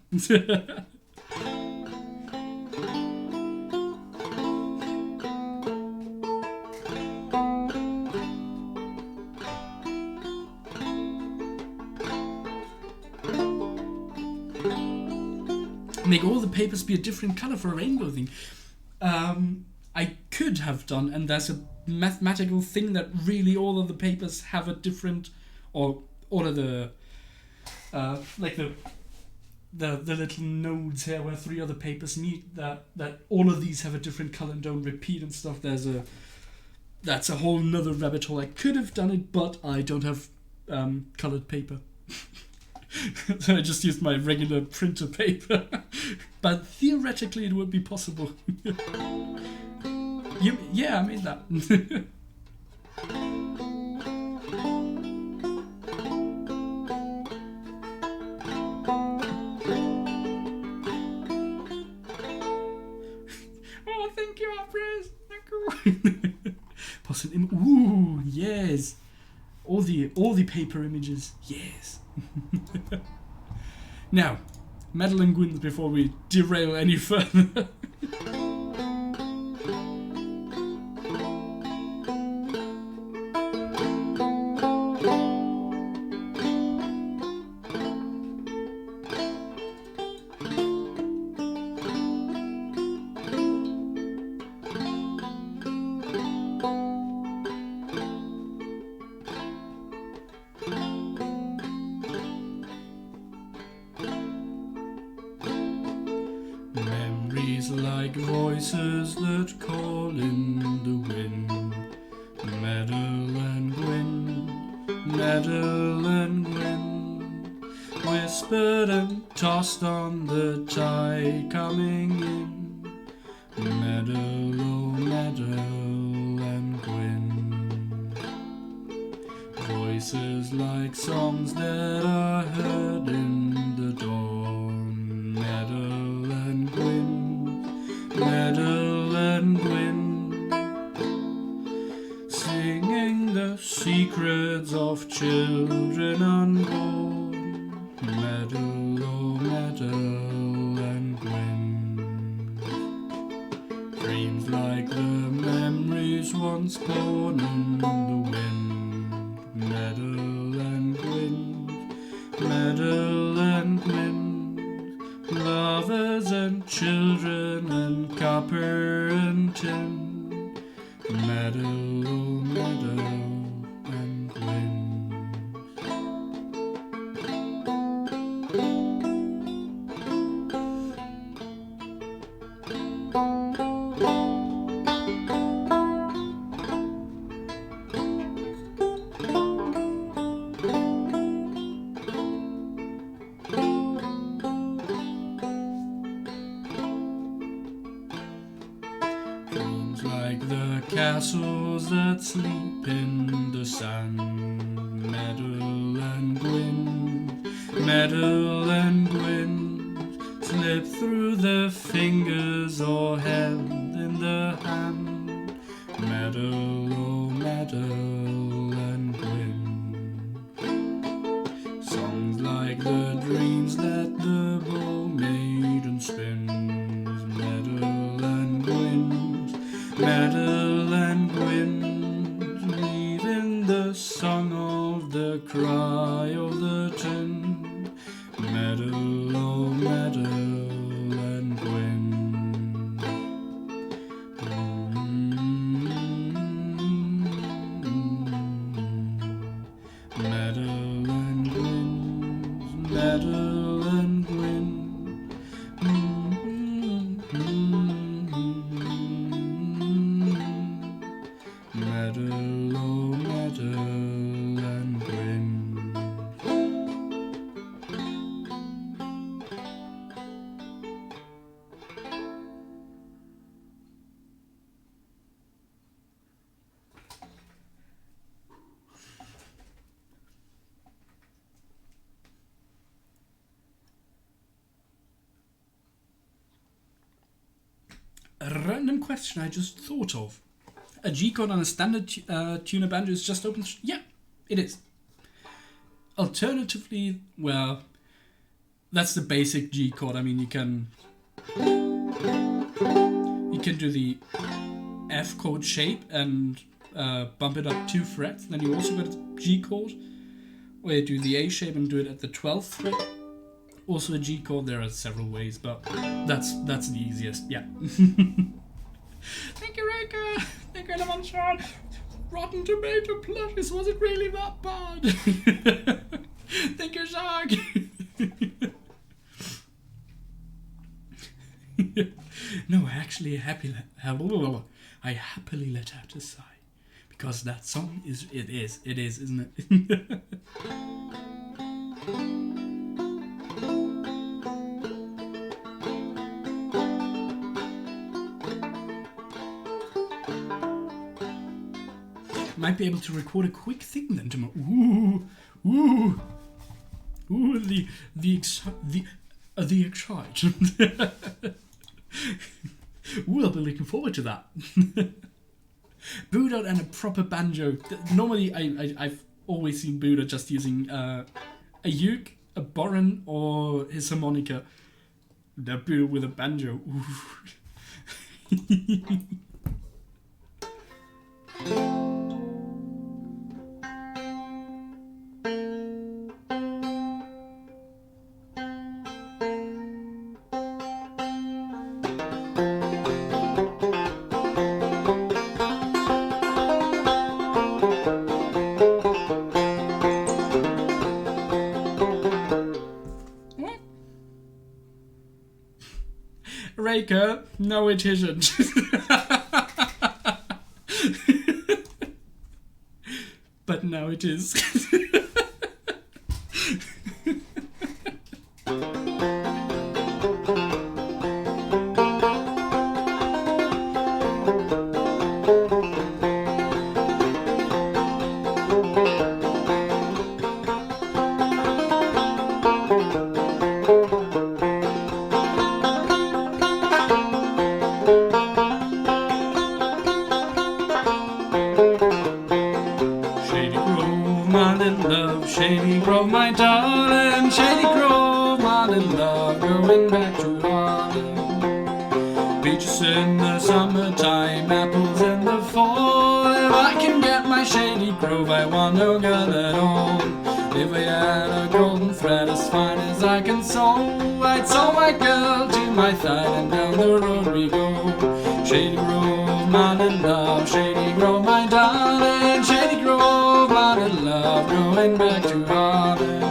make all the papers be a different color for a rainbow thing. I could have done, and there's a mathematical thing that really all of the papers have a different, or all of the like the little nodes here where 3 other papers meet, that all of these have a different color and don't repeat and stuff. That's a whole nother rabbit hole. I could have done it, but I don't have colored paper. So I just used my regular printer paper. But theoretically it would be possible. Yeah, I made that. Oh, thank you, Opras. Ooh, yes. All the paper images, yes. Now, Metal and Gwyn before we derail any further. Memories like voices that call in the wind. Metal and Gwyn, Metal and Gwyn, whispered and tossed on the tide coming in. Metal, oh Metal and Gwyn. Voices like songs that are heard in the dawn. Metal and Gwyn, Metal and Gwyn, singing the secrets of children unborn. Metal, oh Metal and Gwyn. Dreams like the memories once born in the wind. Metal and Gwyn, Metal and Gwyn, lovers and children and copper and tin. Metal, oh Metal and Gwyn. Dreams like the castles that sleep in the sand. Metal and Gwyn, Metal and Gwyn, slip through the fingers or held in the hand. Metal, oh Metal and Gwyn. Songs like the dreams that the bow maiden spins. Metal and Gwyn, Metal and Gwyn, weaving the song of the cry of the tin. Metal, oh Metal and Gwyn. Metal and Gwyn, Metal and Gwyn. Metal, oh Metal and Gwyn. A random question I just thought of. A G chord on a standard tuner banjo is just open. Yeah, it is. Alternatively, well, that's the basic G chord. I mean, you can do the F chord shape and bump it up 2 frets. Then you also get a G chord, where you do the A shape and do it at the 12th fret. also a G chord. There are several ways, but that's the easiest. Yeah. Thank you, Rika. Thank you, Elementron. Rotten Tomato plushes. Was it really that bad? Thank you, Shark. No, I actually I happily let out a sigh because that song isn't it? Might be able to record a quick thing then tomorrow. The excitement. Ooh, I'll be looking forward to that. Buddha and a proper banjo. Normally, I've always seen Buddha just using a uke, a boron, or his harmonica. The Buddha with a banjo. Raker, no it isn't. But now it is. Shady Grove, my darling, Shady Grove, my little love, going back to Harlem. Peaches in the summertime, apples in the fall. If I can get my Shady Grove, I want no girl at all. If I had a golden thread as fine as I can sew, I'd sew my girl to my thigh and down the road we go. Shady Grove, my little love, Shady Grove, my darling, Shady Grove, my little love, going back to Harlem.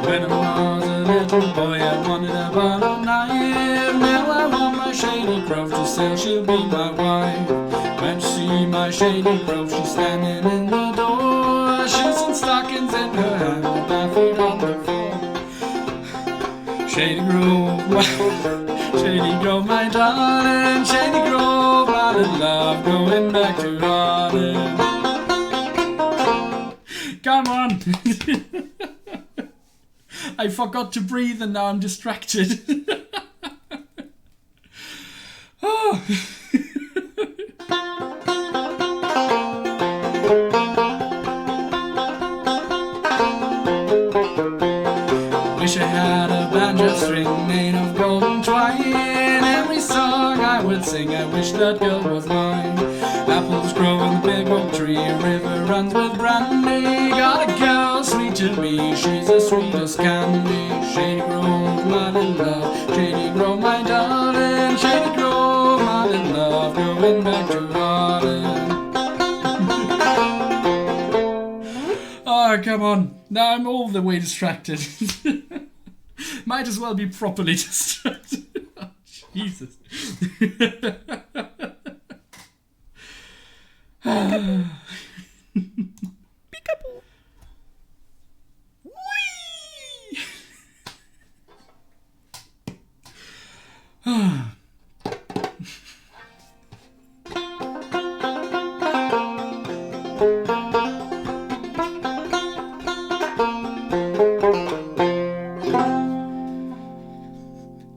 When I was a little boy, I wanted a bottle knife. Now I want my Shady Grove to sell, she'll be my wife. When she see my Shady Grove, she's standing in the door, shoes and stockings in her hand, my feet on the floor. Shady Grove, Shady Grove, my darling, Shady Grove, my little love, going back to Harlem. Come on. I forgot to breathe and now I'm distracted. Oh. Wish I had a banjo string made of golden twine. Every song I would sing, I wish that girl was mine. Apples grow on the big oak tree, a river runs with brandy. Got a girl sweet to me, she's the sweetest candy. Shady Grove, my little love, Shady Grove, my darling, Shady Grove, my little love, going back to Harlem. Oh, come on. Now I'm all the way distracted. Might as well be properly distracted. Oh, Jesus. Peekaboo. Whee!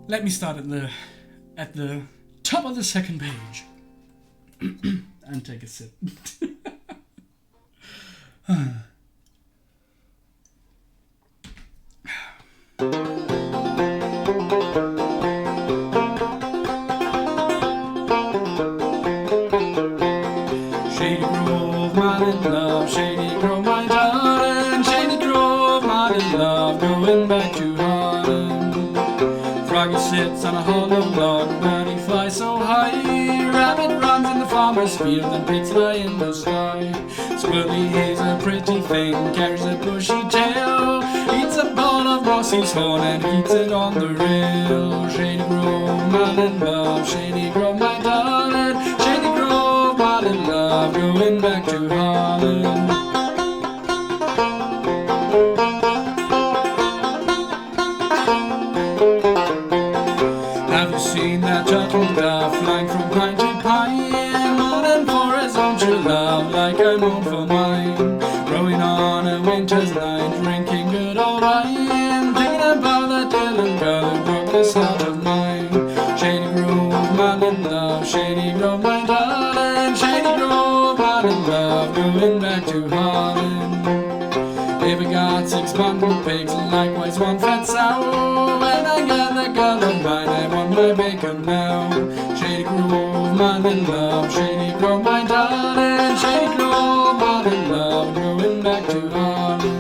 Let me start at the top of the second page and take a sip. Shady on a hollow log. Birdie flies so high. Rabbit runs in the farmer's field and pigs fly in the sky. Squirrely is a pretty thing, carries a bushy tail, eats a ball of mossy's horn and keeps it on the rail. Shady Grove, Marlin love, Shady Grove, my darling. Shady Grove, Marlin love, going back to Harlan. Have you seen that turtle dove flying from pine to pine, mourning for his own true love like I mourn for mine? Rowing on a winter's night, drinking good old wine, thinking about that Dylan girl who broke this heart of mine. Shady Grove, Marlin love, Shady Grove, my darling. Shady Grove, Marlin love, going back to Harlan. If I got 6 bundled pigs, likewise 1 fat sow, when I get the girl of mine, I want my bacon now. Shady Grove, Marlin love, Shady Grove, my darling. Shady Grove, Marlin love, going back to Harlan.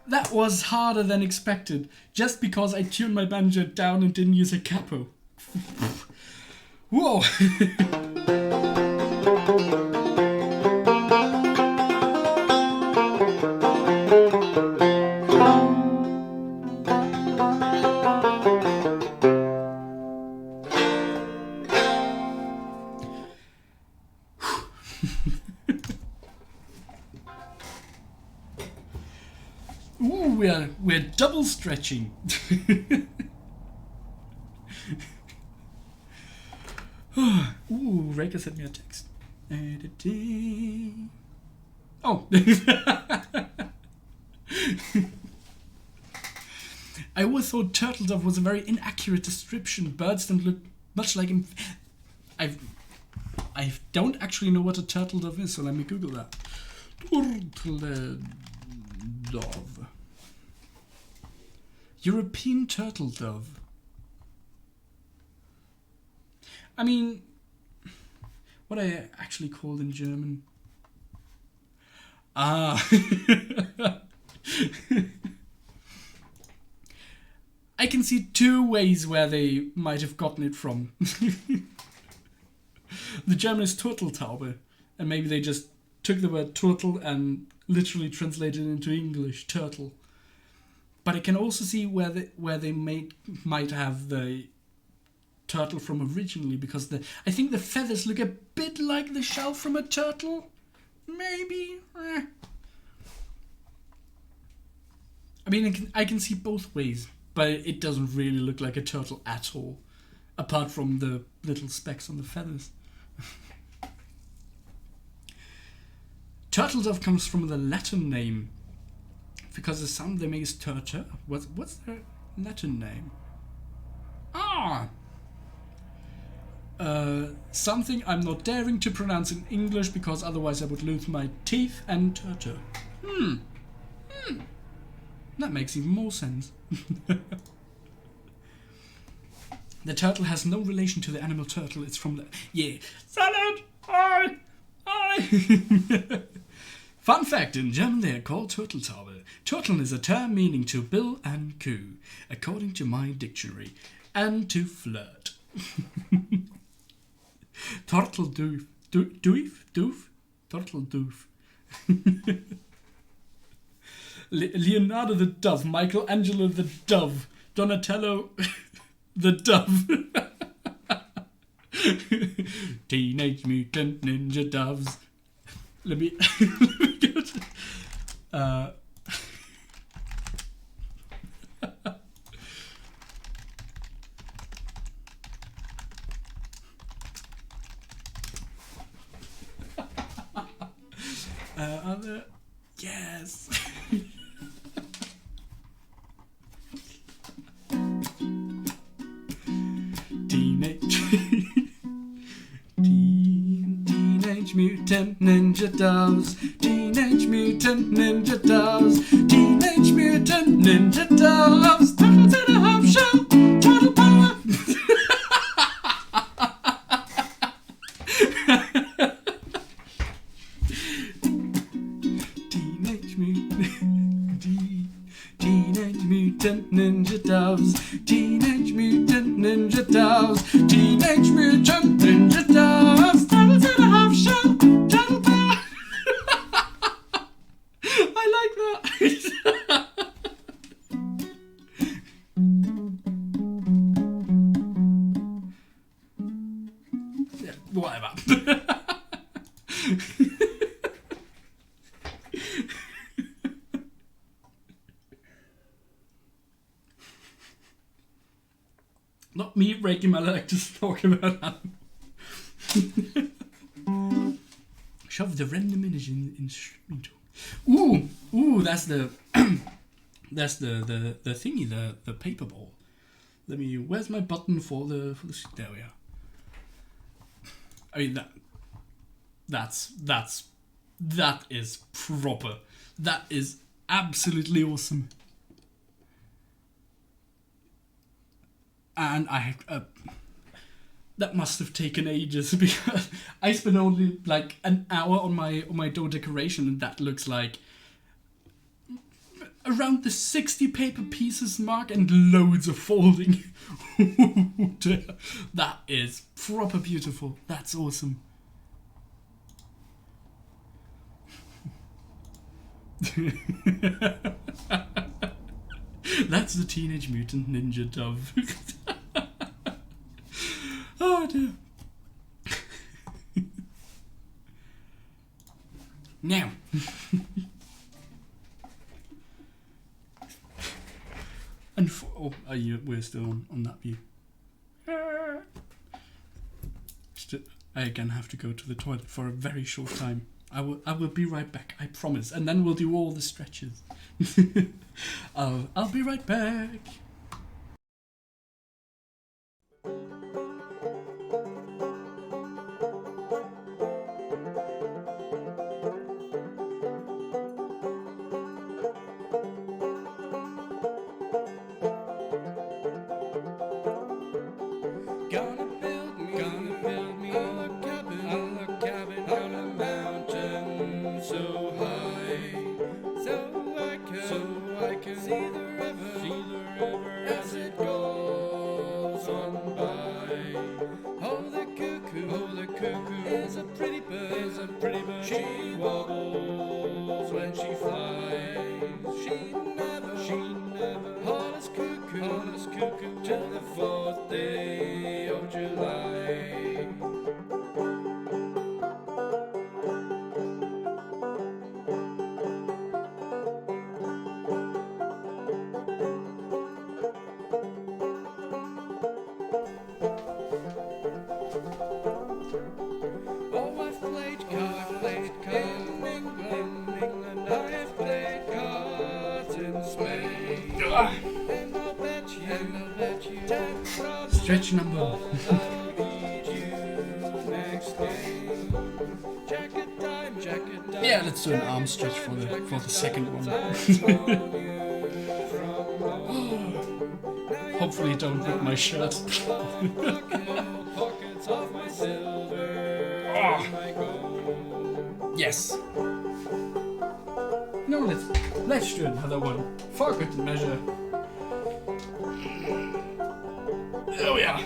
That was harder than expected, just because I tuned my banjo down and didn't use a capo. Whoa! Ooh, we're double stretching. Ooh, Raker sent me a text. Oh. I always thought turtle dove was a very inaccurate description. Birds don't look much like him. I don't actually know what a turtle dove is, so let me Google that. Turtle dove. European turtle dove. I mean, what I actually called in German. Ah. I can see 2 ways where they might have gotten it from. The German is Turteltaube, and maybe they just took the word turtle and literally translated it into English, turtle. But I can also see where they might have the turtle from originally, because I think the feathers look a bit like the shell from a turtle. Maybe. I mean, I can see both ways, but it doesn't really look like a turtle at all, apart from the little specks on the feathers. Turtle dove comes from the Latin name, because the sound they make is turtle. What's their Latin name? Something I'm not daring to pronounce in English, because otherwise I would lose my teeth and turtle. That makes even more sense. The turtle has no relation to the animal turtle. It's from the... Yeah. Salad! Hi! Fun fact, in German they are called Turteltaube. Turteln is a term meaning to bill and coo, according to my dictionary, and to flirt. Turtle doof. Doof? Turtle doof. Leonardo the Dove, Michelangelo the Dove, Donatello the Dove. Teenage Mutant Ninja Doves. Let me go to... other... Yes. Teenage Mutant Ninja Doves. Teenage Mutant Ninja Doves, Teenage Mutant Ninja Doves, Turtles in a Half Shell, Turtle Power. Teenage Mutant Ninja Doves, Teenage Mutant Ninja Doves, Teenage Mutant Ninja Doves, Turtles in a Half Shell, Turtle Power. I like that. Yeah, whatever. Not me breaking my leg, just talking about that. Shove the random image in streaming tool. Ooh, that's the that's the thingy, the paper ball. Let me. Where's my button for the there we are. I mean that is proper. That is absolutely awesome. And I that must have taken ages because I spent only like an hour on my door decoration, and that looks like around the 60 paper pieces mark and loads of folding. That is proper beautiful. That's awesome. That's the Teenage Mutant Ninja Dove. Oh dear. Now. And we're still on that view. I again have to go to the toilet for a very short time. I will be right back, I promise. And then we'll do all the stretches. I'll be right back. Gonna build me a cabin on a mountain so high, so I can see the river as it goes on by. Oh, the cuckoo is a pretty bird. She wobbles when she flies. She never hollers cuckoo till the 4th day of July. Oh, I've played cards in England, I've played cards in Spain, and I'll bet you 10 crabs. Stretch number. I'll eat you next game. Jack a dime. Yeah, let's do an arm stretch for the second one. Hopefully don't rip my shirt. Pockets of my silver and my gold. Yes. No, let's do another one. For good measure. There we are.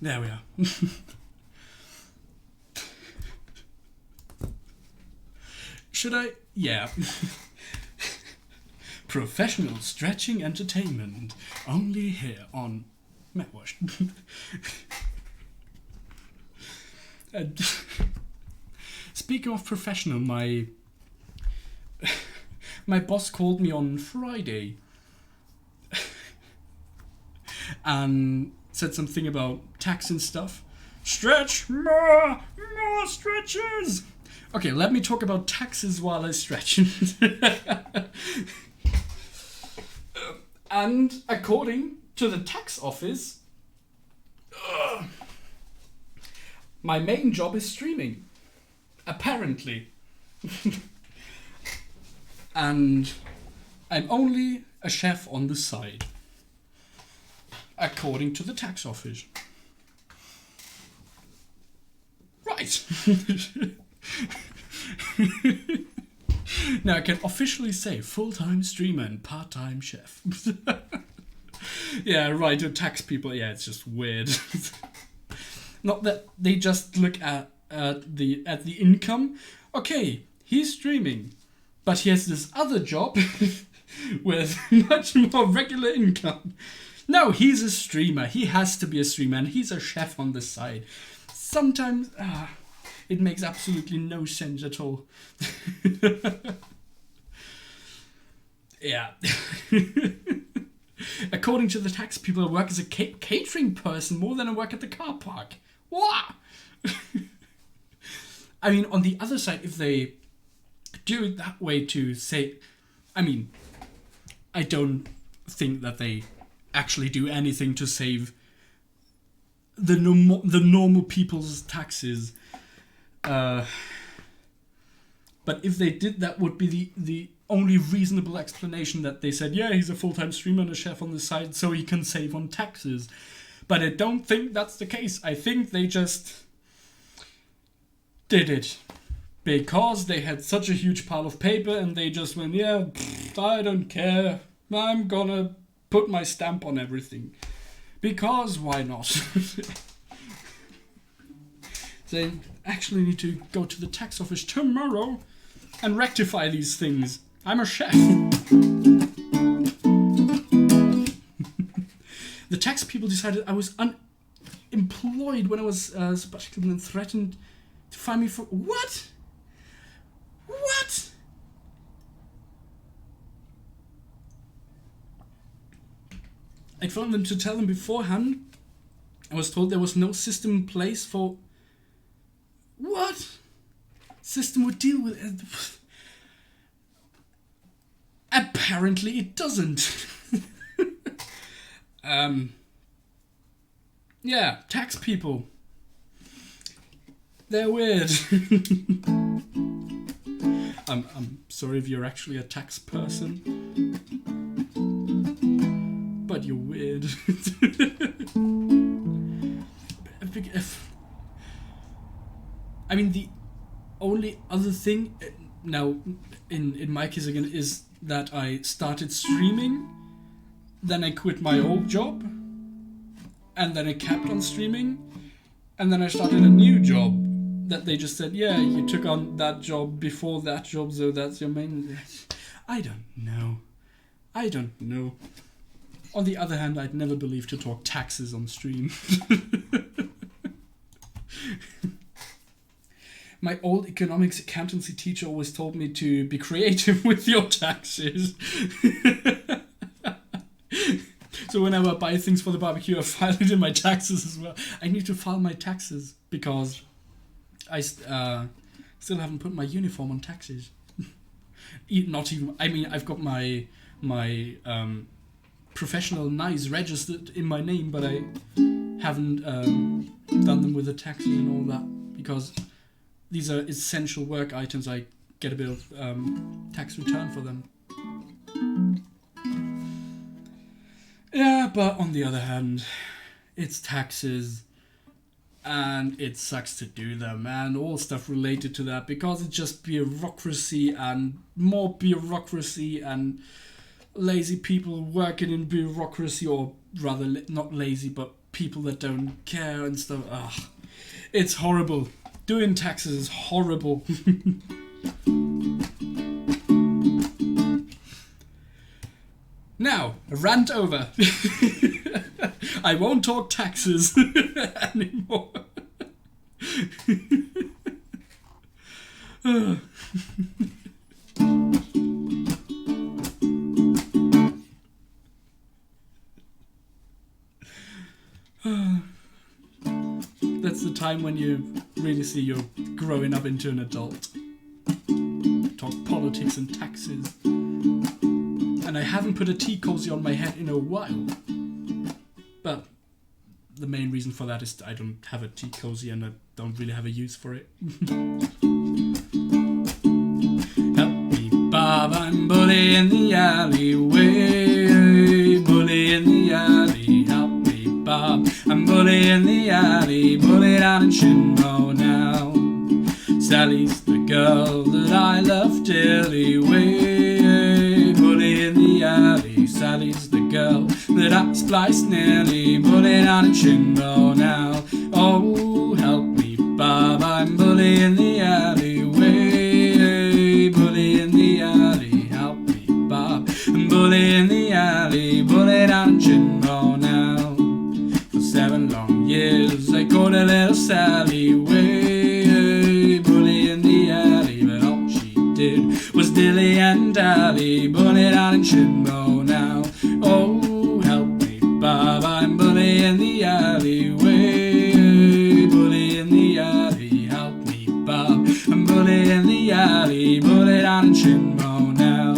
There we are. Should I? Yeah. Professional stretching entertainment. Only here on Metwash. And speaking of professional, my boss called me on Friday and said something about tax and stuff. Stretch more stretches. Okay, let me talk about taxes while I stretch. And according to the tax office, My main job is streaming. Apparently. And I'm only a chef on the side. According to the tax office. Right. Now I can officially say full-time streamer and part-time chef. Yeah, right, to tax people, yeah, it's just weird. Not that they just look at the income. Okay, he's streaming, but he has this other job with much more regular income. No, he's a streamer. He has to be a streamer, and he's a chef on the side. Sometimes it makes absolutely no sense at all. Yeah. According to the tax people, I work as a catering person more than I work at the car park. What? I mean, on the other side, if they do it that way to say... I mean, I don't think that they actually do anything to save the normal people's taxes. But if they did, that would be the only reasonable explanation, that they said, yeah, he's a full-time streamer and a chef on the side so he can save on taxes. But I don't think that's the case. I think they just did it because they had such a huge pile of paper and they just went, yeah, I don't care. I'm gonna put my stamp on everything. Because why not? They actually need to go to the tax office tomorrow and rectify these things. I'm a chef. The tax people decided I was unemployed when I was subjected and threatened to fine me for... What? What? I phoned them to tell them beforehand. I was told there was no system in place for... What? System would deal with it. Apparently it doesn't. Yeah, tax people. They're weird. I'm sorry if you're actually a tax person, but you're weird. I mean, the only other thing now in my case again is that I started streaming, then I quit my old job, and then I kept on streaming, and then I started a new job that they just said, yeah, you took on that job before that job, so that's your main... I don't know. On the other hand, I'd never believe to talk taxes on stream. My old economics accountancy teacher always told me to be creative with your taxes. So whenever I buy things for the barbecue, I file it in my taxes as well. I need to file my taxes because I still haven't put my uniform on taxes. Not even... I mean, I've got my professional NICE registered in my name, but I haven't done them with the taxes and all that because... These are essential work items. I get a bit of tax return for them. Yeah, but on the other hand, it's taxes and it sucks to do them and all stuff related to that because it's just bureaucracy and more bureaucracy and lazy people working in bureaucracy, or rather not lazy but people that don't care and stuff. Ugh. It's horrible. Doing taxes is horrible. Now, rant over. I won't talk taxes anymore. That's the time when you really see you're growing up into an adult. Talk politics and taxes. And I haven't put a tea cozy on my head in a while. But the main reason for that is I don't have a tea cozy and I don't really have a use for it. Help me, Bob, I'm bully in the alleyway. Bully in the alley, help me, Bob. I'm bully in the alley, bully down in Shinmo now. Sally's the girl that I love dearly. Way, bully in the alley. Sally's the girl that I splice nearly. Bully down in Shinmo now. Oh, help me, Bob. I'm bully in the alley. Way, bully in the alley. Help me, Bob. I'm bully in the alley. Bully down in Shinmo now. For 7 long years I called a little Sally. Way, bully in the alley. But all she did was dilly and dally. Bully down in Shinmo now. Oh, help me, Bob. I'm bully in the alley. Way, bully in the alley. Help me, Bob. I'm bully in the alley. Bully down in Shinmo now.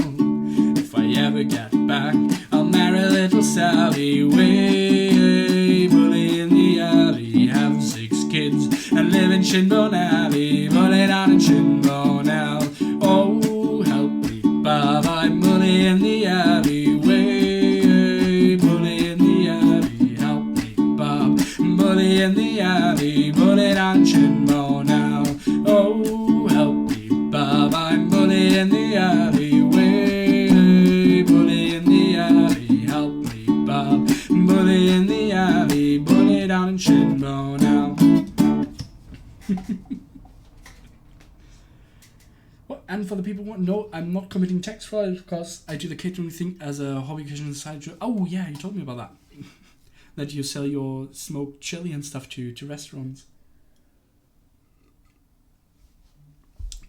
If I ever get back, I'll marry little Sally. Way, bully in the alley. Have 6 kids and live in Shinbone Alley. Bully down in Shinbone now. Oh, help me, Bob. I'm bully in the alley. Way, bully in the alley. Help me, Bob. Bully in the alley. Bully down in Shinbone now. Oh, help me, Bob. I'm bully in the alley. Way, bully in the alley. Help me, Bob. Bully in the alley. Bully down in Shinbone now. Well, and for the people who want to know, I'm not committing tax fraud because I do the catering thing as a hobby occasional side job. Oh yeah, you told me about that. That you sell your smoked chili and stuff to restaurants.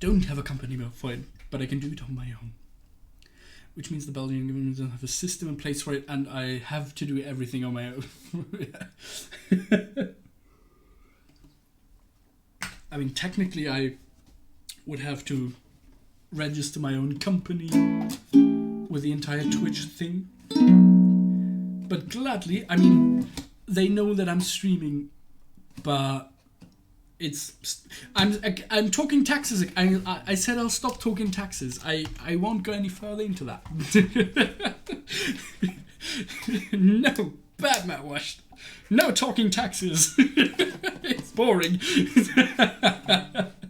Don't have a company for it, but I can do it on my own. Which means the Belgian government doesn't have a system in place for it, and I have to do everything on my own. I mean, technically I would have to register my own company with the entire Twitch thing. But gladly, I mean, they know that I'm streaming, but I'm talking taxes. I said I'll stop talking taxes. I won't go any further into that. No, bad Matt washed. No talking taxes. It's boring.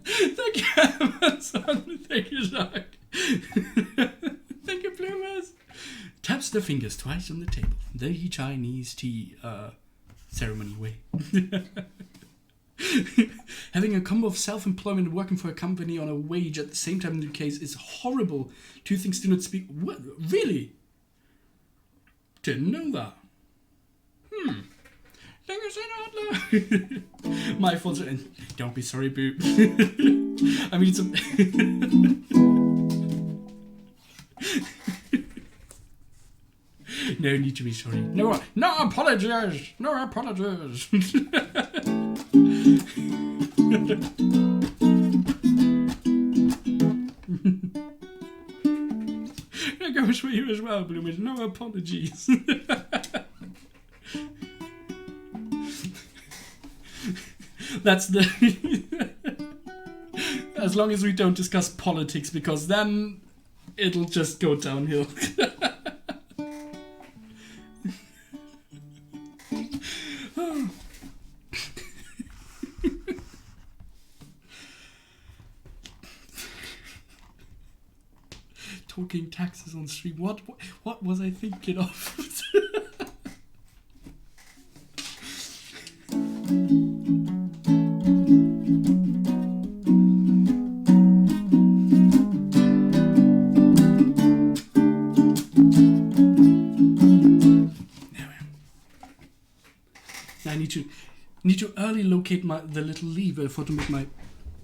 Thank you, Amazon. Thank you, Jacques. Thank you, Plumers. Taps the fingers twice on the table. The Chinese tea ceremony way. Having a combo of self-employment and working for a company on a wage at the same time in the case is horrible. 2 things do not speak. What? Really? Didn't know that. Thank you, Adler. My fault. Don't be sorry, boo. I mean, some. No need to be sorry. No apologies. No apologies. That goes for you as well, Bloomers. No apologies. That's the. As long as we don't discuss politics, because then it'll just go downhill. Talking taxes on stream. What was I thinking of? I need to early locate the little lever to make my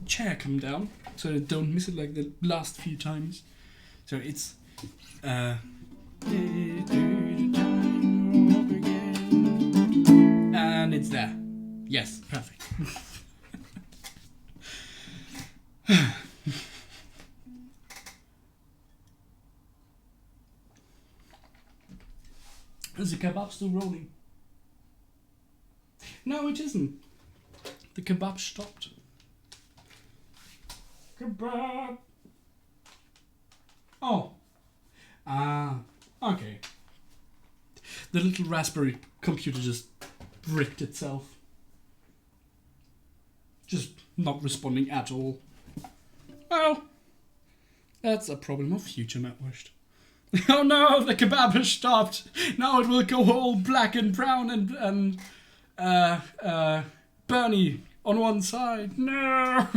chair come down, so I don't miss it like the last few times. So it's and it's there. Yes, perfect. Is the kebab still rolling? No, it isn't. The kebab stopped. Kebab. Oh. Ah. Okay. The little Raspberry computer just bricked itself. Just not responding at all. Well, that's a problem of future Metwurst. Oh no, the kebab has stopped. Now it will go all black and brown and Bernie on one side. No.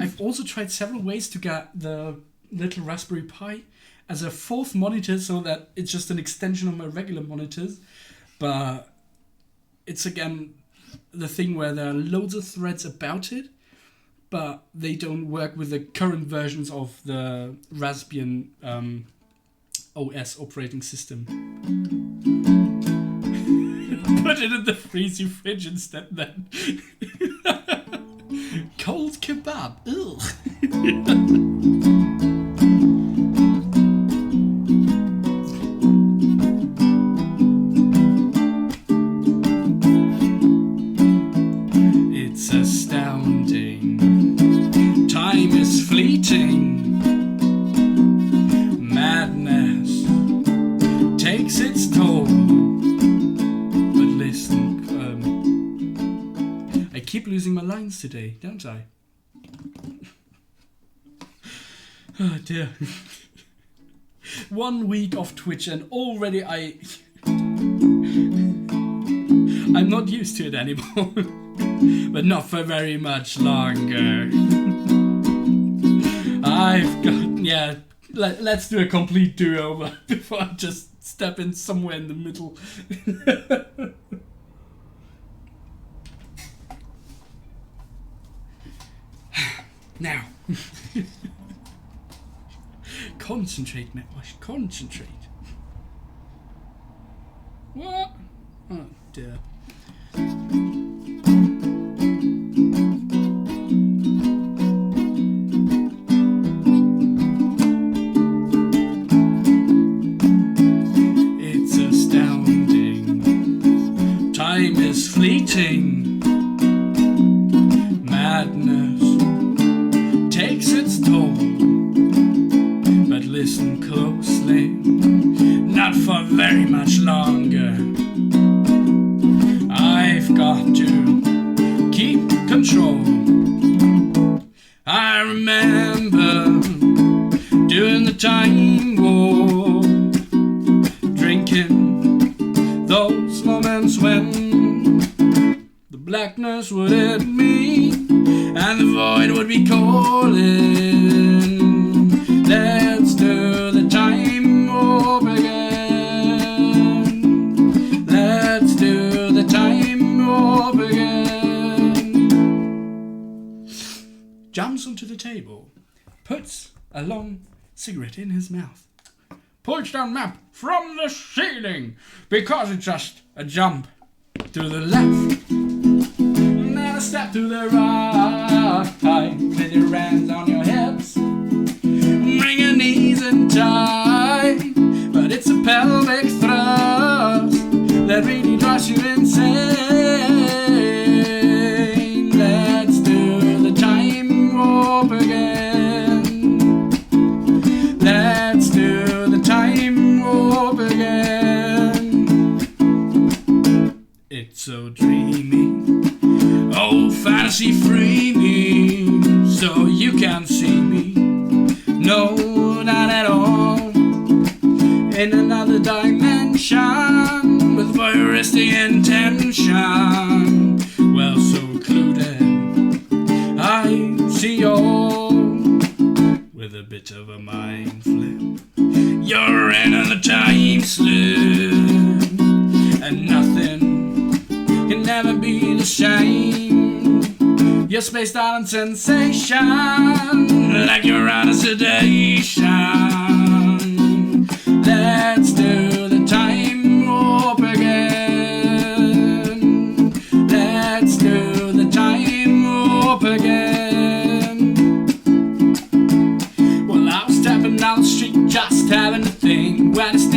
I've also tried several ways to get the little Raspberry Pi as a fourth monitor so that it's just an extension of my regular monitors. But it's again the thing where there are loads of threads about it, but they don't work with the current versions of the Raspbian OS operating system. Put it in the freezy fridge instead then. Cold kebab. Ugh. It's astounding. Time is fleeting. Madness takes its toll. But listen, I keep losing my lines today, don't I? Oh dear. 1 week off Twitch and already I'm not used to it anymore. But not for very much longer. I've got... Yeah, let's do a complete do-over before I just step in somewhere in the middle. Now. Concentrate, Metwurst. Concentrate. What? Oh, dear. It's astounding. Time is fleeting. Madness takes its toll. But listen closely, not for very much longer. I've got to keep control. I remember during the time war, drinking those moments when the blackness would hit me and the void would be calling. Let's do the time warp again. Let's do the time warp again. Jumps onto the table, puts a long cigarette in his mouth, pulls down map from the ceiling because it's just a jump to the left, now a step to the right, with your hands on your hips. Bring your knees in tight, but it's a pelvic thrust that really drives you insane. Let's do the time warp again. Let's do the time warp again. It's so dreamy, oh fantasy free me, so you can see me. No, not at all. In another dimension, with voyeuristic intention, well secluded, I see all with a bit of a mind flip. You're in a time slip, and nothing can never be the same. Your spaced out on sensation, like you're out of sedation. Let's do the time warp again. Let's do the time warp again.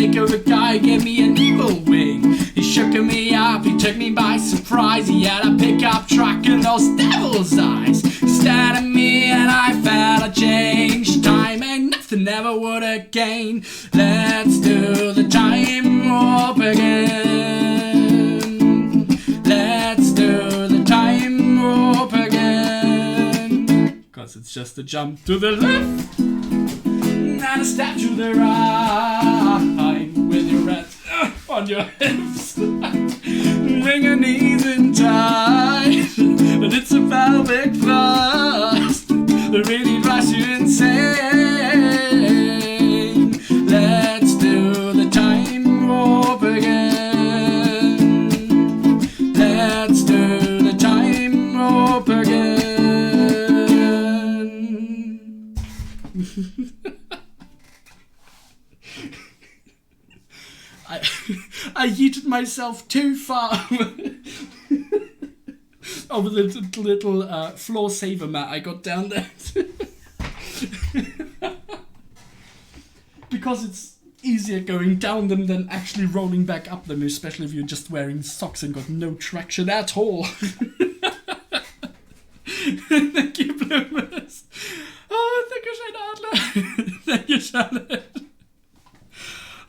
caretaker, the guy gave me an evil wing. He shook me up, he took me by surprise. He had a pickup truck and those devil's eyes. He stared at me and I felt a change. Time ain't nothing, never would again. Let's do the time warp again. Let's do the time warp again. Cause it's just a jump to the left and a step to the right. With your hands on your hips, bring your knees in tight. But it's a pelvic thrust that really drives you insane. Let's do the time warp again. Let's do the time warp again. I yeeted myself too far over the little floor saver mat I got down there. Because it's easier going down them than actually rolling back up them, especially if you're just wearing socks and got no traction at all. Thank you, Bloomers. Oh, thank you, Shane Adler. Thank you, Charlotte.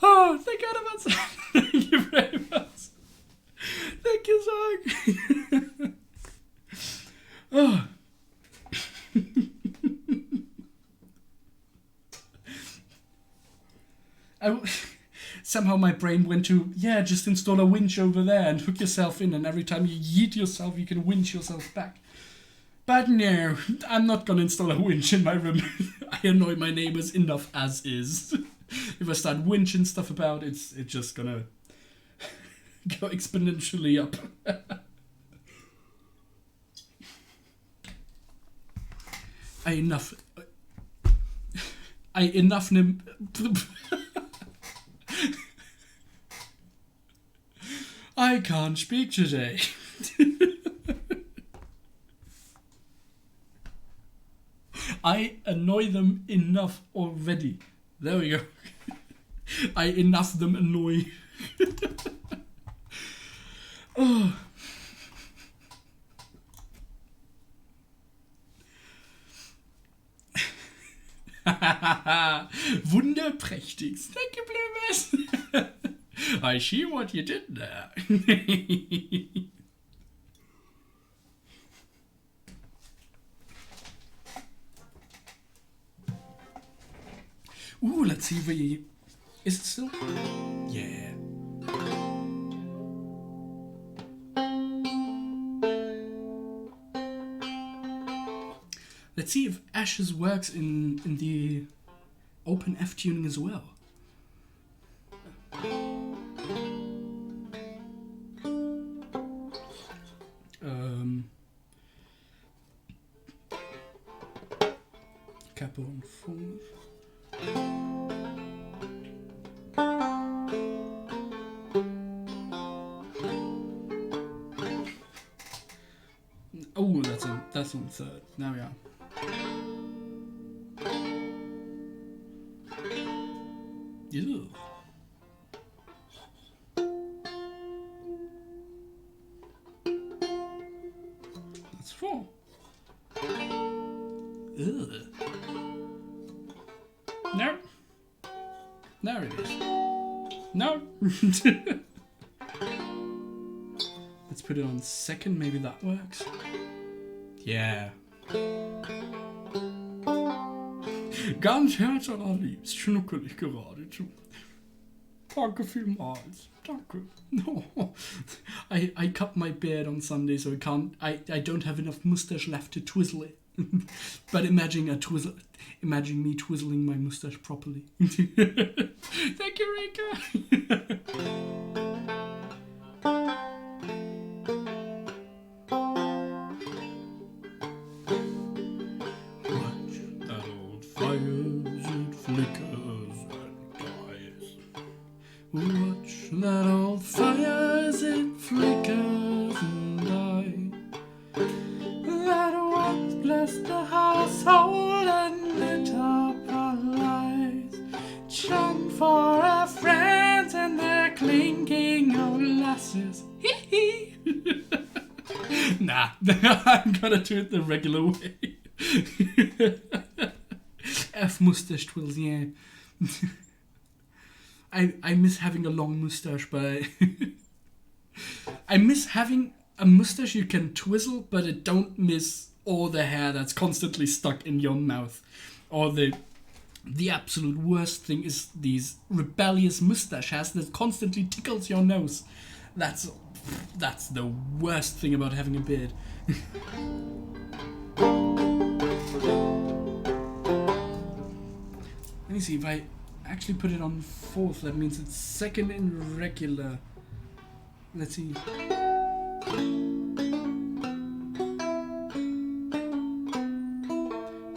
Oh, thank you, Adams. Thank you very much. Thank you, Zog. Oh. Somehow my brain went to, just install a winch over there and hook yourself in, and every time you yeet yourself, you can winch yourself back. But no, I'm not gonna install a winch in my room. I annoy my neighbors enough as is. If I start winching stuff about, it's just gonna go exponentially up. I can't speak today. I annoy them enough already. There we go. I enough them annoy. Oh. Wunderprächtig. Thank you, Bloomers. I see what you did there. Ooh, let's see if we... Is it still? Yeah. Let's see if Ashes works in the open F tuning as well. Capo on 4. Oh, that's on 3rd. Now we are. Ew. That's 4. Ugh. No. There it is. No. Let's put it on 2nd. Maybe that works. Yeah. Ganz Herz allerliebst, schnuckel ich geradezu. Danke vielmals. Danke. No. I cut my beard on Sunday, so I don't have enough mustache left to twizzle it. But imagine me twizzling my mustache properly. Thank you, Rika. Watch that old fire as it flickers and dies. That once blessed the household and lit up our lives. Chant for a friend. Nah, I'm gonna do it the regular way. F mustache twirls, yeah. I miss having a long mustache, but I miss having a mustache you can twizzle, but it don't miss all the hair that's constantly stuck in your mouth. Or the absolute worst thing is these rebellious mustache hairs that constantly tickles your nose. That's the worst thing about having a beard. Let me see, if I actually put it on fourth, that means it's second in regular. Let's see.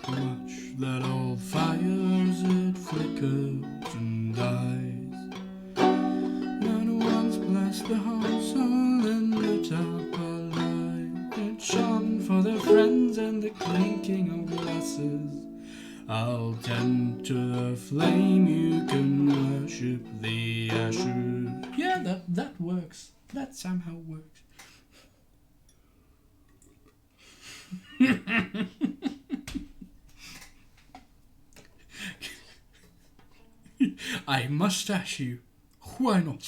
Watch that all fires, it flickers and dies. When once blessed the house, all then lit up a light. It shone for their friends and the clinking of glasses. I'll tend to the flame, you can worship the ashes. Yeah, that works. That somehow works. I mustache you. Why not?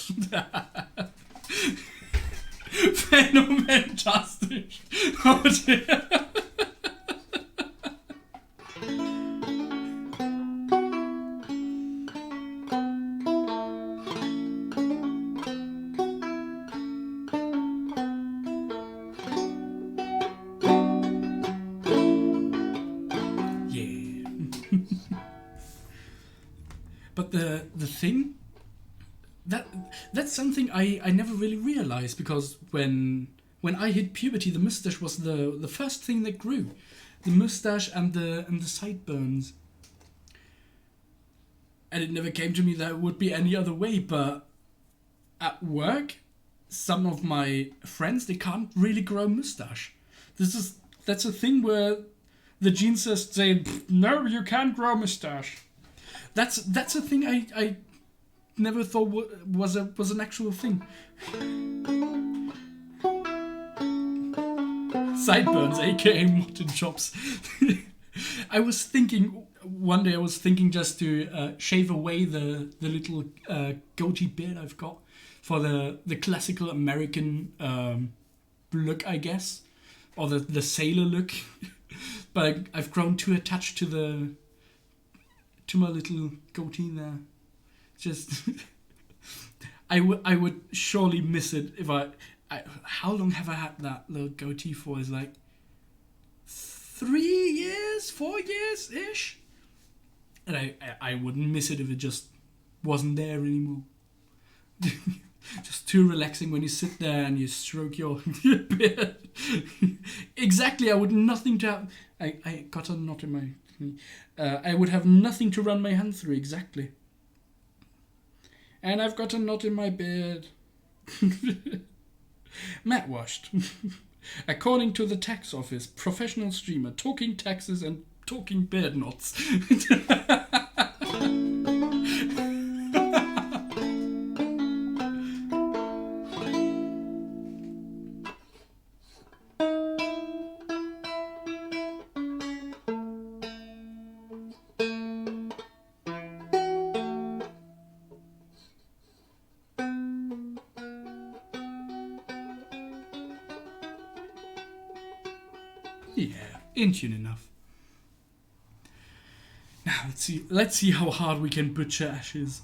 Phänomentastisch. Oh dear. But the thing that's something I never really realized, because when I hit puberty, the mustache was the first thing that grew, the mustache and the sideburns, and it never came to me that it would be any other way. But at work, some of my friends, they can't really grow a mustache. That's a thing where the genes just say, no, you can't grow a mustache. That's a thing I never thought was an actual thing. Sideburns, aka mutton chops. One day I was thinking just to shave away the little goatee beard I've got for the classical American look, I guess, or the sailor look. But I've grown too attached to my little goatee there. Just I would surely miss it if I how long have I had that little goatee for? It's like 3 years, 4 years ish, and I wouldn't miss it if it just wasn't there anymore. Just too relaxing when you sit there and you stroke your beard. Exactly, I would nothing to have. I got a knot in my. I would have nothing to run my hand through, exactly. And I've got a knot in my beard. Matt washed. According to the tax office, professional streamer, talking taxes and talking beard knots. Yeah, in tune enough. Now let's see how hard we can butcher Ashes.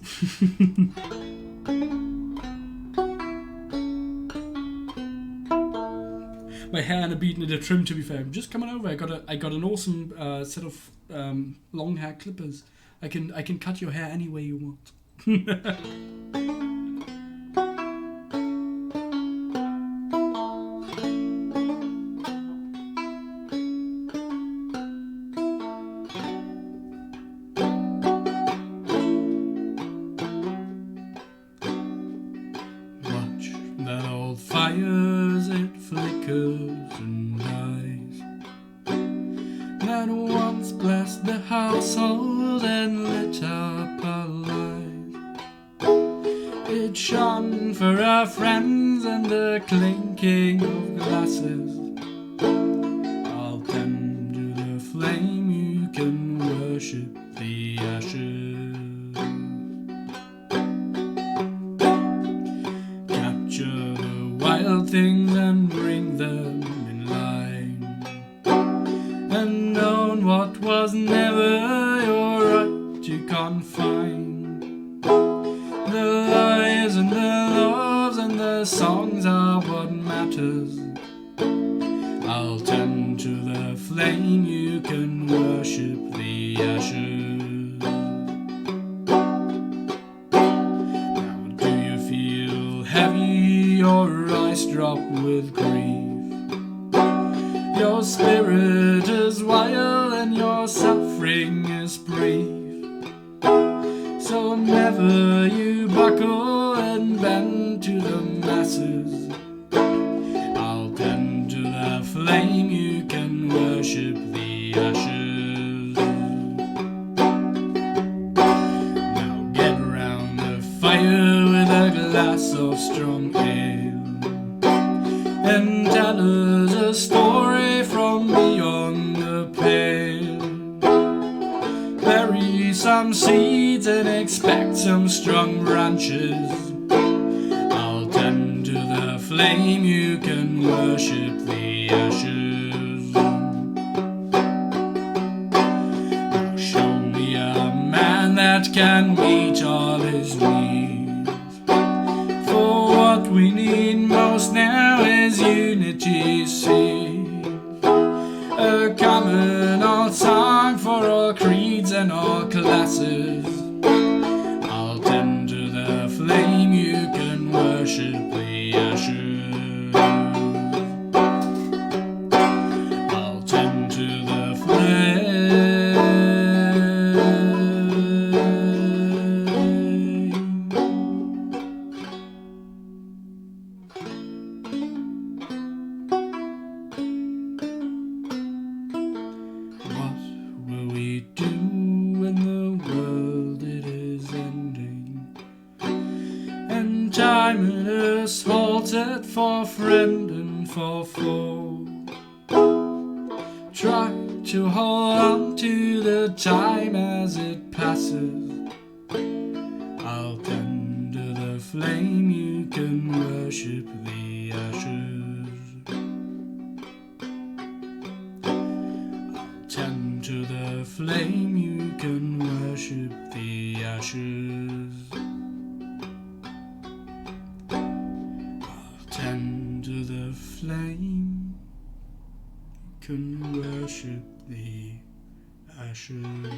My hair and a beat and a trim, to be fair. I'm just coming over. I got an awesome set of long hair clippers. I can cut your hair any way you want. That all fires, it flickers and dies. That once blessed the household and lit up our lives. It shone for our friends and the clinking of glasses. the ashes. Capture the wild things and bring them in line, and own what was never your right to confine. The lies and the loves and the songs are what matters. I'll tend to the flame, you can worship the ashes. Now do you feel heavy, your eyes drop with grief? Your spirit is wild and your suffering is brief. So never you buckle and bend to the masses. I'll tend to the flame, you can worship the ashes. Now get round the fire with a glass of strong ale, and tell us a story from beyond the pale. Bury some seeds and expect some strong branches. I'll tend to the flame, you can worship the ashes. Now show me a man that can meet all his needs. For what we need most now is unity, see. A common old song for all creeds and all classes. I'll tend to the flame, you can worship the ashes. I'll tend to the flame. What will we do when the world it is ending, and time it is halted for friend and for foe? Try to hold on to the time as it passes. I'll tend to the flame, you can worship the ashes. I'll tend to the flame, you can worship the ashes. I'll tend to the flame, you can worship the ashes.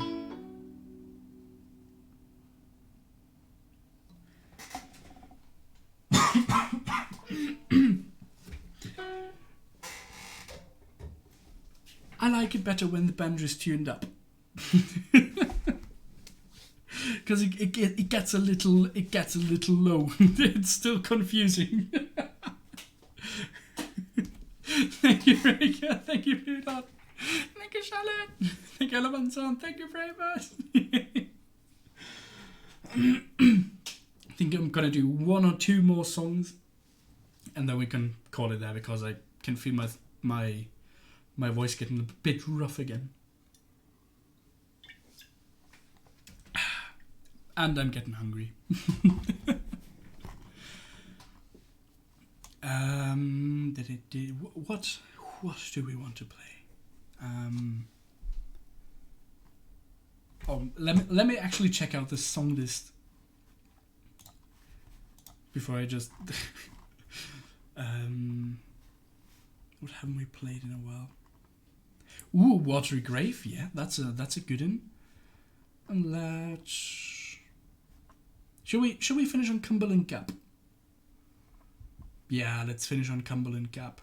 I like it better when the banjo is tuned up, because it gets a little low. It's still confusing. Thank you, Rika. Thank you, Rudolf. Thank you, Charlotte. Thank you, Levanson. Thank you very much. I think I'm gonna do one or two more songs, and then we can call it there, because I can feel my voice getting a bit rough again. And I'm getting hungry. What do we want to play? Let me actually check out the song list before I just what haven't we played in a while? Ooh, Watery Grave, yeah, that's a good one. And let's should we finish on Cumberland Gap? Yeah, let's finish on Cumberland Gap.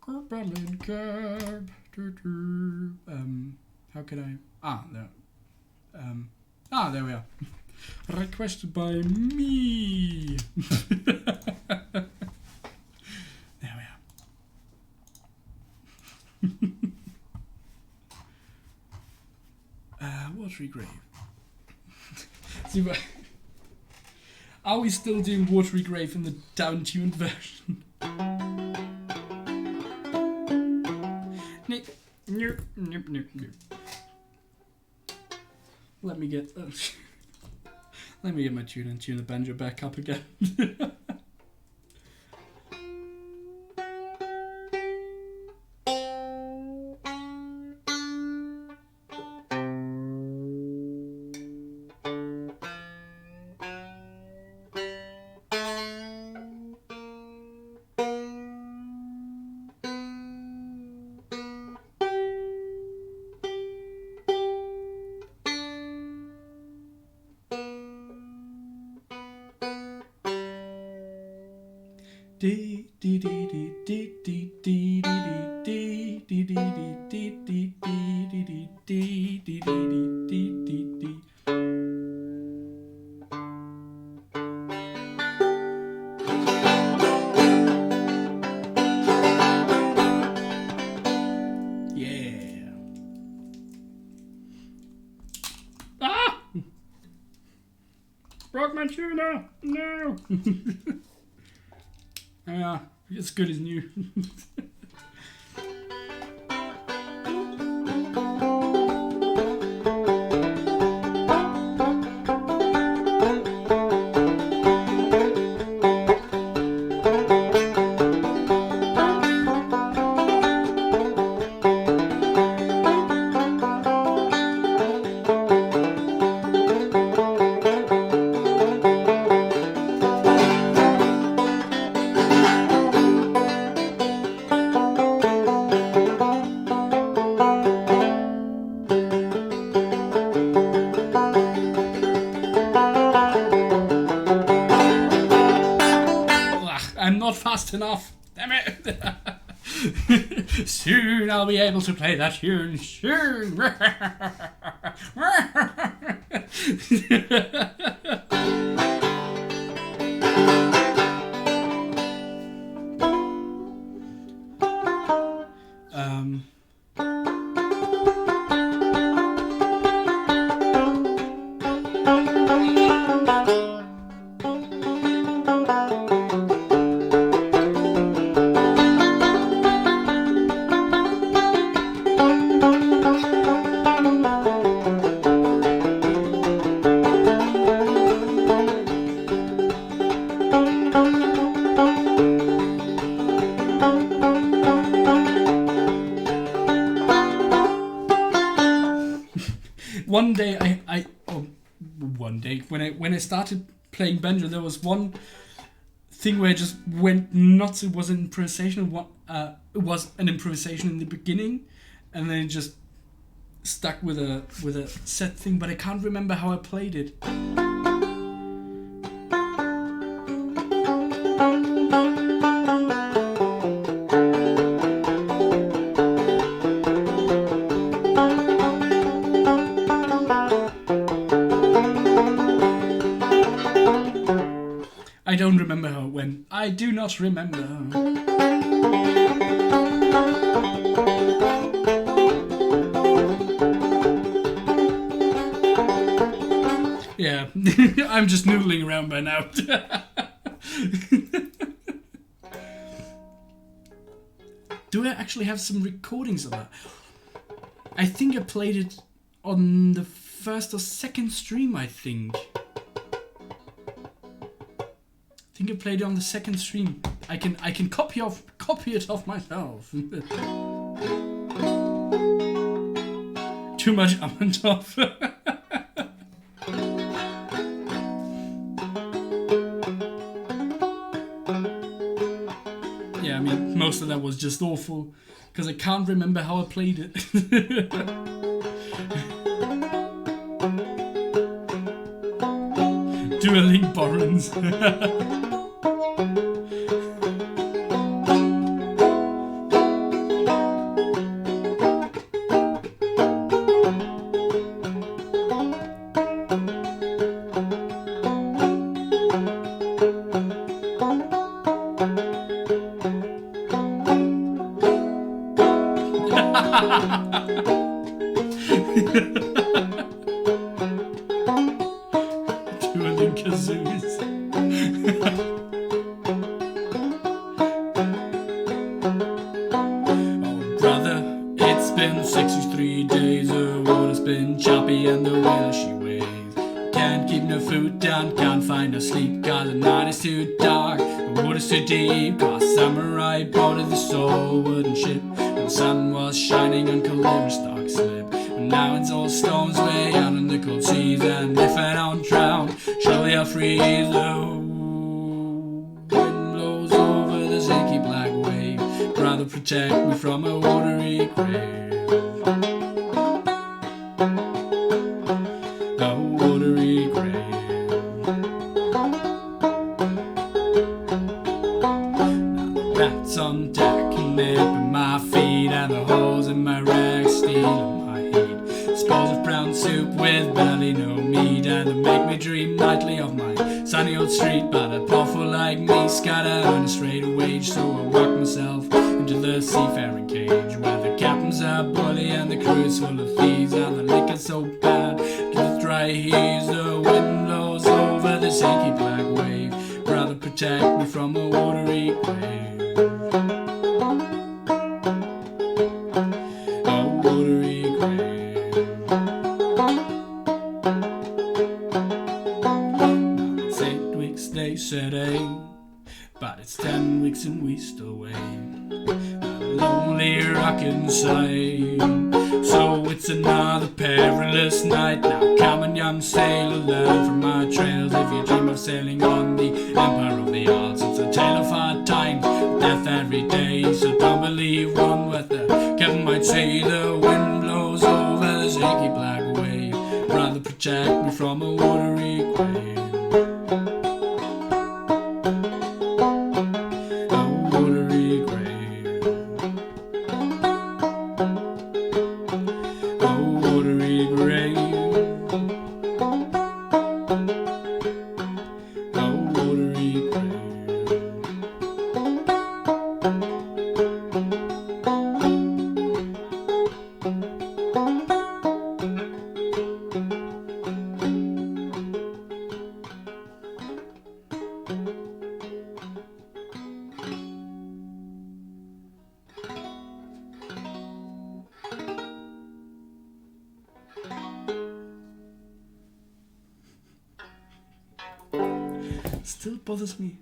Cumberland Gap. How can I? No. There we are. Requested by me. There we are. Watery Grave. See, are we still doing Watery Grave in the down-tuned version? Nope. Let me get my tune and tune the banjo back up again. Yeah. Ah! Broke my tuner! No! Yeah, it's good as new. I'm not fast enough. Damn it. Soon I'll be able to play that tune. Soon. One day one day when I started playing banjo, there was one thing where I just went nuts. It was an improvisation. It was an improvisation in the beginning, and then it just stuck with a set thing. But I can't remember how I played it. I don't remember how it went. I do not remember. Yeah, I'm just noodling around by now. Do I actually have some recordings of that? I think I played it on the first or second stream, I think. I think I played it on the second stream. I can copy it off myself. Too much up and top. Yeah, I mean, most of that was just awful because I can't remember how I played it. Dueling Borons. Dueling kazoos. Oh brother, it's been 63 days. The water's been choppy and the weather she ways. Can't keep no food down, can't find no sleep, cause the night is too dark, the water's too deep. Cause samurai boarded the sole wooden ship, and the sun was shining on Calibra's dark slip. And now it's all storms way out in the cold seas, and if I don't drown, surely I'll freeze. The wind blows over this inky black wave, rather protect me from a watery grave. A watery grave. Now the rats on deck and nipping my feet, and the holes in my rags stealing my heat. Spalls of brown soup with barely no meat, and they make me dream nightly of my sunny old street. But a poor fool like me gotta earn a straight wage, so I work myself into the seafaring cage, where the captains are bully and the crew's full of thieves, and the liquor's so bad with dry heaves. The wind blows over this inky black wave, rather protect me from a watery grave. A watery grave. Now it's 8 weeks they said, but it's 10 weeks and we still wait. A lonely rockin' sight. So it's another perilous night. Now come on, young sailor, learn from my trails. If you dream of sailing on the Empire of the Odds, it's a tale of hard times, death every day. So don't believe one what the captain might say. The wind blows over this inky black wave, rather protect me from a watery grave. A watery grave. A watery grave. A watery grave. Still bothers me.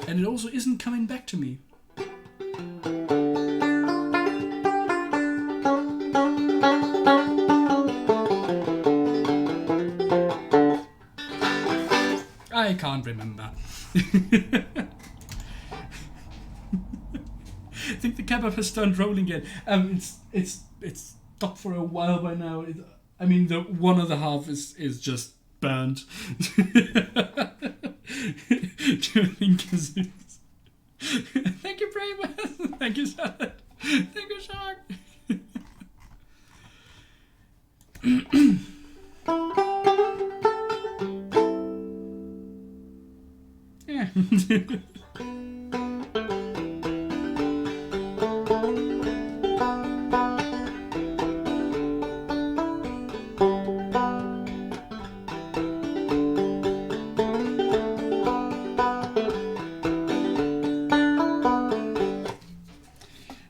And it also isn't coming back to me. I can't remember. I think the kebab has turned rolling again. It's stopped for a while by now. I mean, the one of the half is just burnt. Thank you, Brave. Thank you, Salad. Thank you, Shark. Yeah.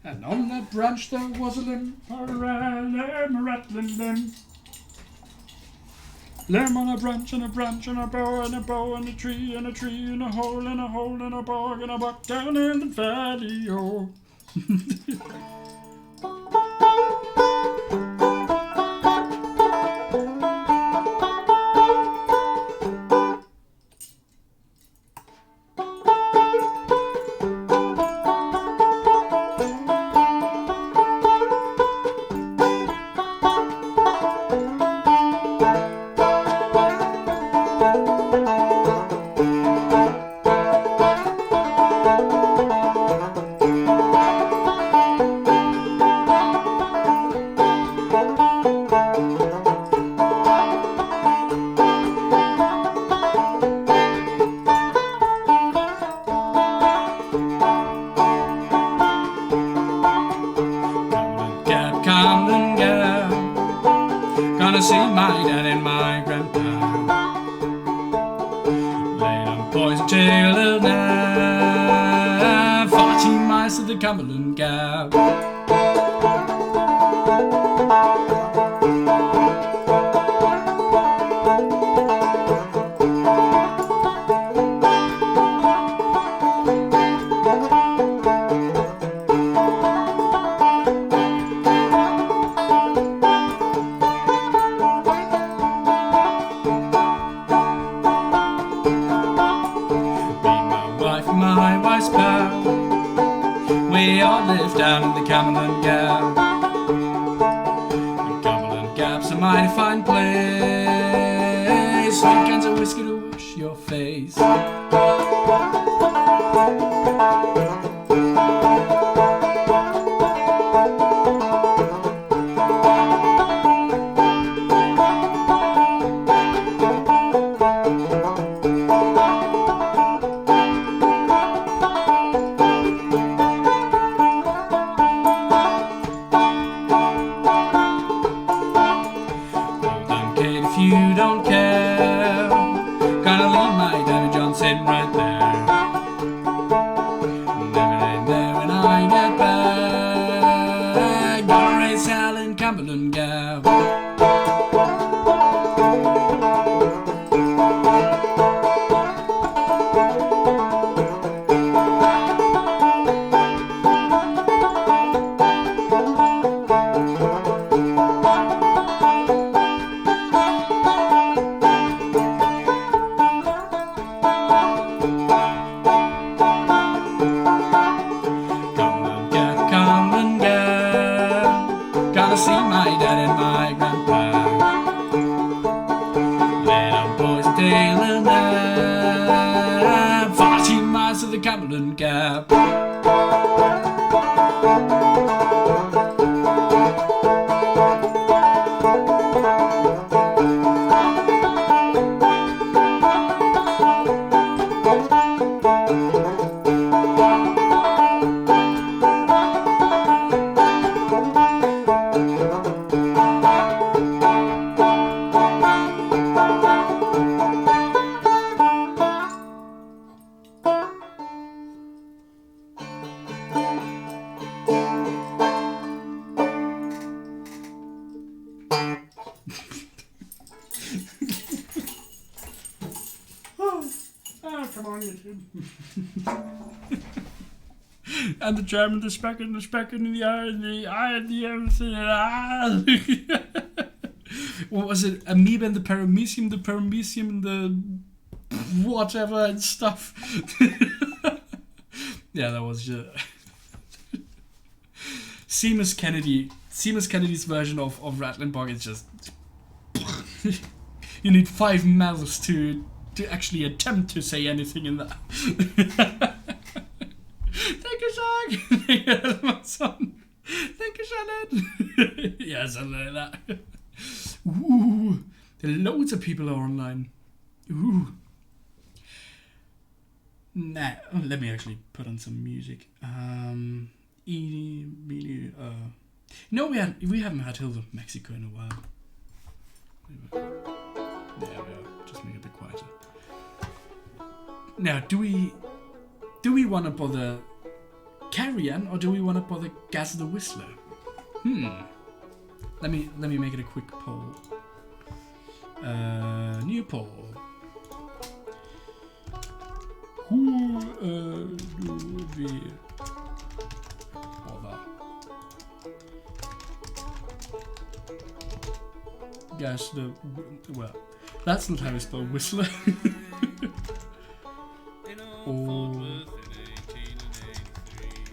And on that branch there was a limb, a rattling limb. Limb on a branch and a branch and a bow and a bow and a tree and a tree and a hole and a hole and a bog and a buck down in the valley, oh. I'm boys and tail now, 14 miles to the Cumberland Gap. My wife's pal, we all live down in the Cumberland Gap. The Cumberland Gap's a mighty fine place, sweet cans of whiskey to wash your face. If you don't care, gonna leave my Davy John sitting right there. Never ain't there when I get back. Gonna raise hell in Cumberland Gap. See my dad and my grandpa. Let our boys a tale and nap, 14 miles to the Cumberland Gap. Come on, YouTube. And the German, the speck in the eye, and the eye, and the everything. What was it? Amoeba and the paramecium, and the whatever and stuff. Yeah, that was Seamus Kennedy's version of Rattling Bog is just you need 5 mouths to actually attempt to say anything in that. Thank you, Shag. That's my son. Thank you, Shannon. Yeah, something like that. Ooh, loads of people are online. Ooh. Nah, let me actually put on some music. No, we haven't had Hills of Mexico in a while. There we are. Just make it a bit quieter. Now, do we want to bother Carrion or do we want to bother Gaz the Whistler? Let me make it a quick poll. New poll. Who do we bother? Gaz the that's not how you spell Whistler. or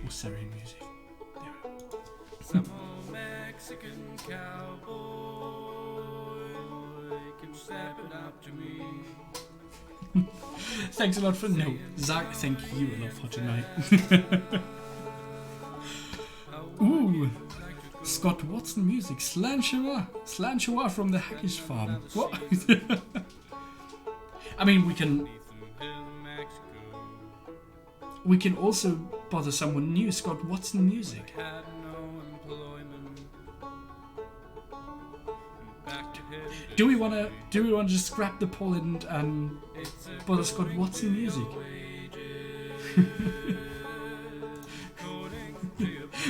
Syrian music. Some old Mexican cowboy can step it up to me. Thanks a lot for Zach, thank you a lot for tonight. Ooh, Scott Watson music, Slanchoa from the Hackish Farm. What? I mean, we can also bother someone new, Scott Watson music. Do we wanna just scrap the poll and Butterscotch Watson music.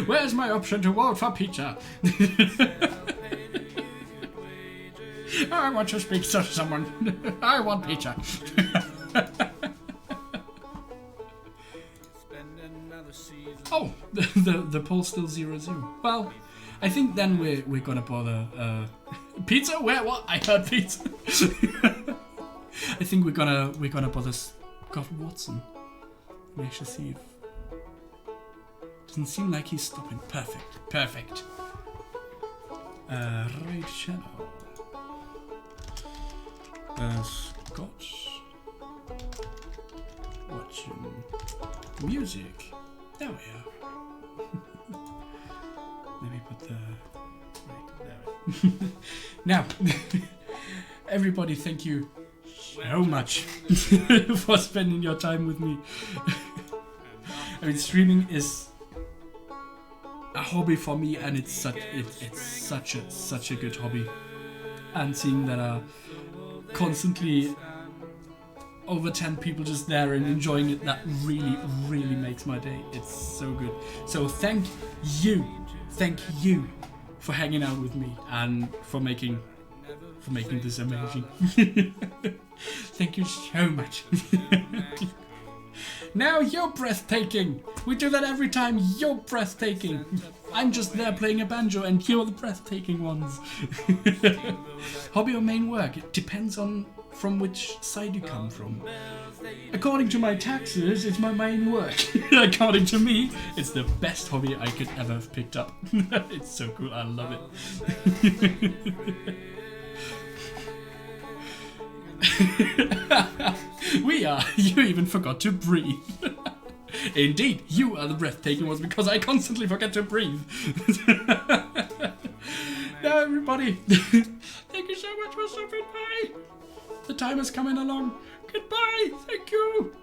Where's my option to vote for pizza? I want to speak to someone. I want pizza. Oh, the poll's still 0-0. Well, I think then we're gonna bother pizza. Where? What? I heard pizza. I think we're gonna bother Scott Watson. Let me actually see if. Doesn't seem like he's stopping. Perfect. Right shadow. Scott watching music. There we are. Let me put the right there. Now, everybody, thank you so much for spending your time with me. I mean, streaming is a hobby for me, and it's such a good hobby. And seeing that constantly over 10 people just there and enjoying it, that really makes my day. It's so good. So thank you for hanging out with me and for making this amazing. Thank you so much. Now you're breathtaking. We do that every time. You're breathtaking. I'm just there playing a banjo and you're the breathtaking ones. Hobby or main work? It depends on from which side you come from. According to my taxes, it's my main work. According to me, it's the best hobby I could ever have picked up. It's so cool. I love it. You even forgot to breathe. Indeed, you are the breathtaking ones because I constantly forget to breathe. Now everybody, thank you so much for stopping by. The time is coming along. Goodbye. Thank you.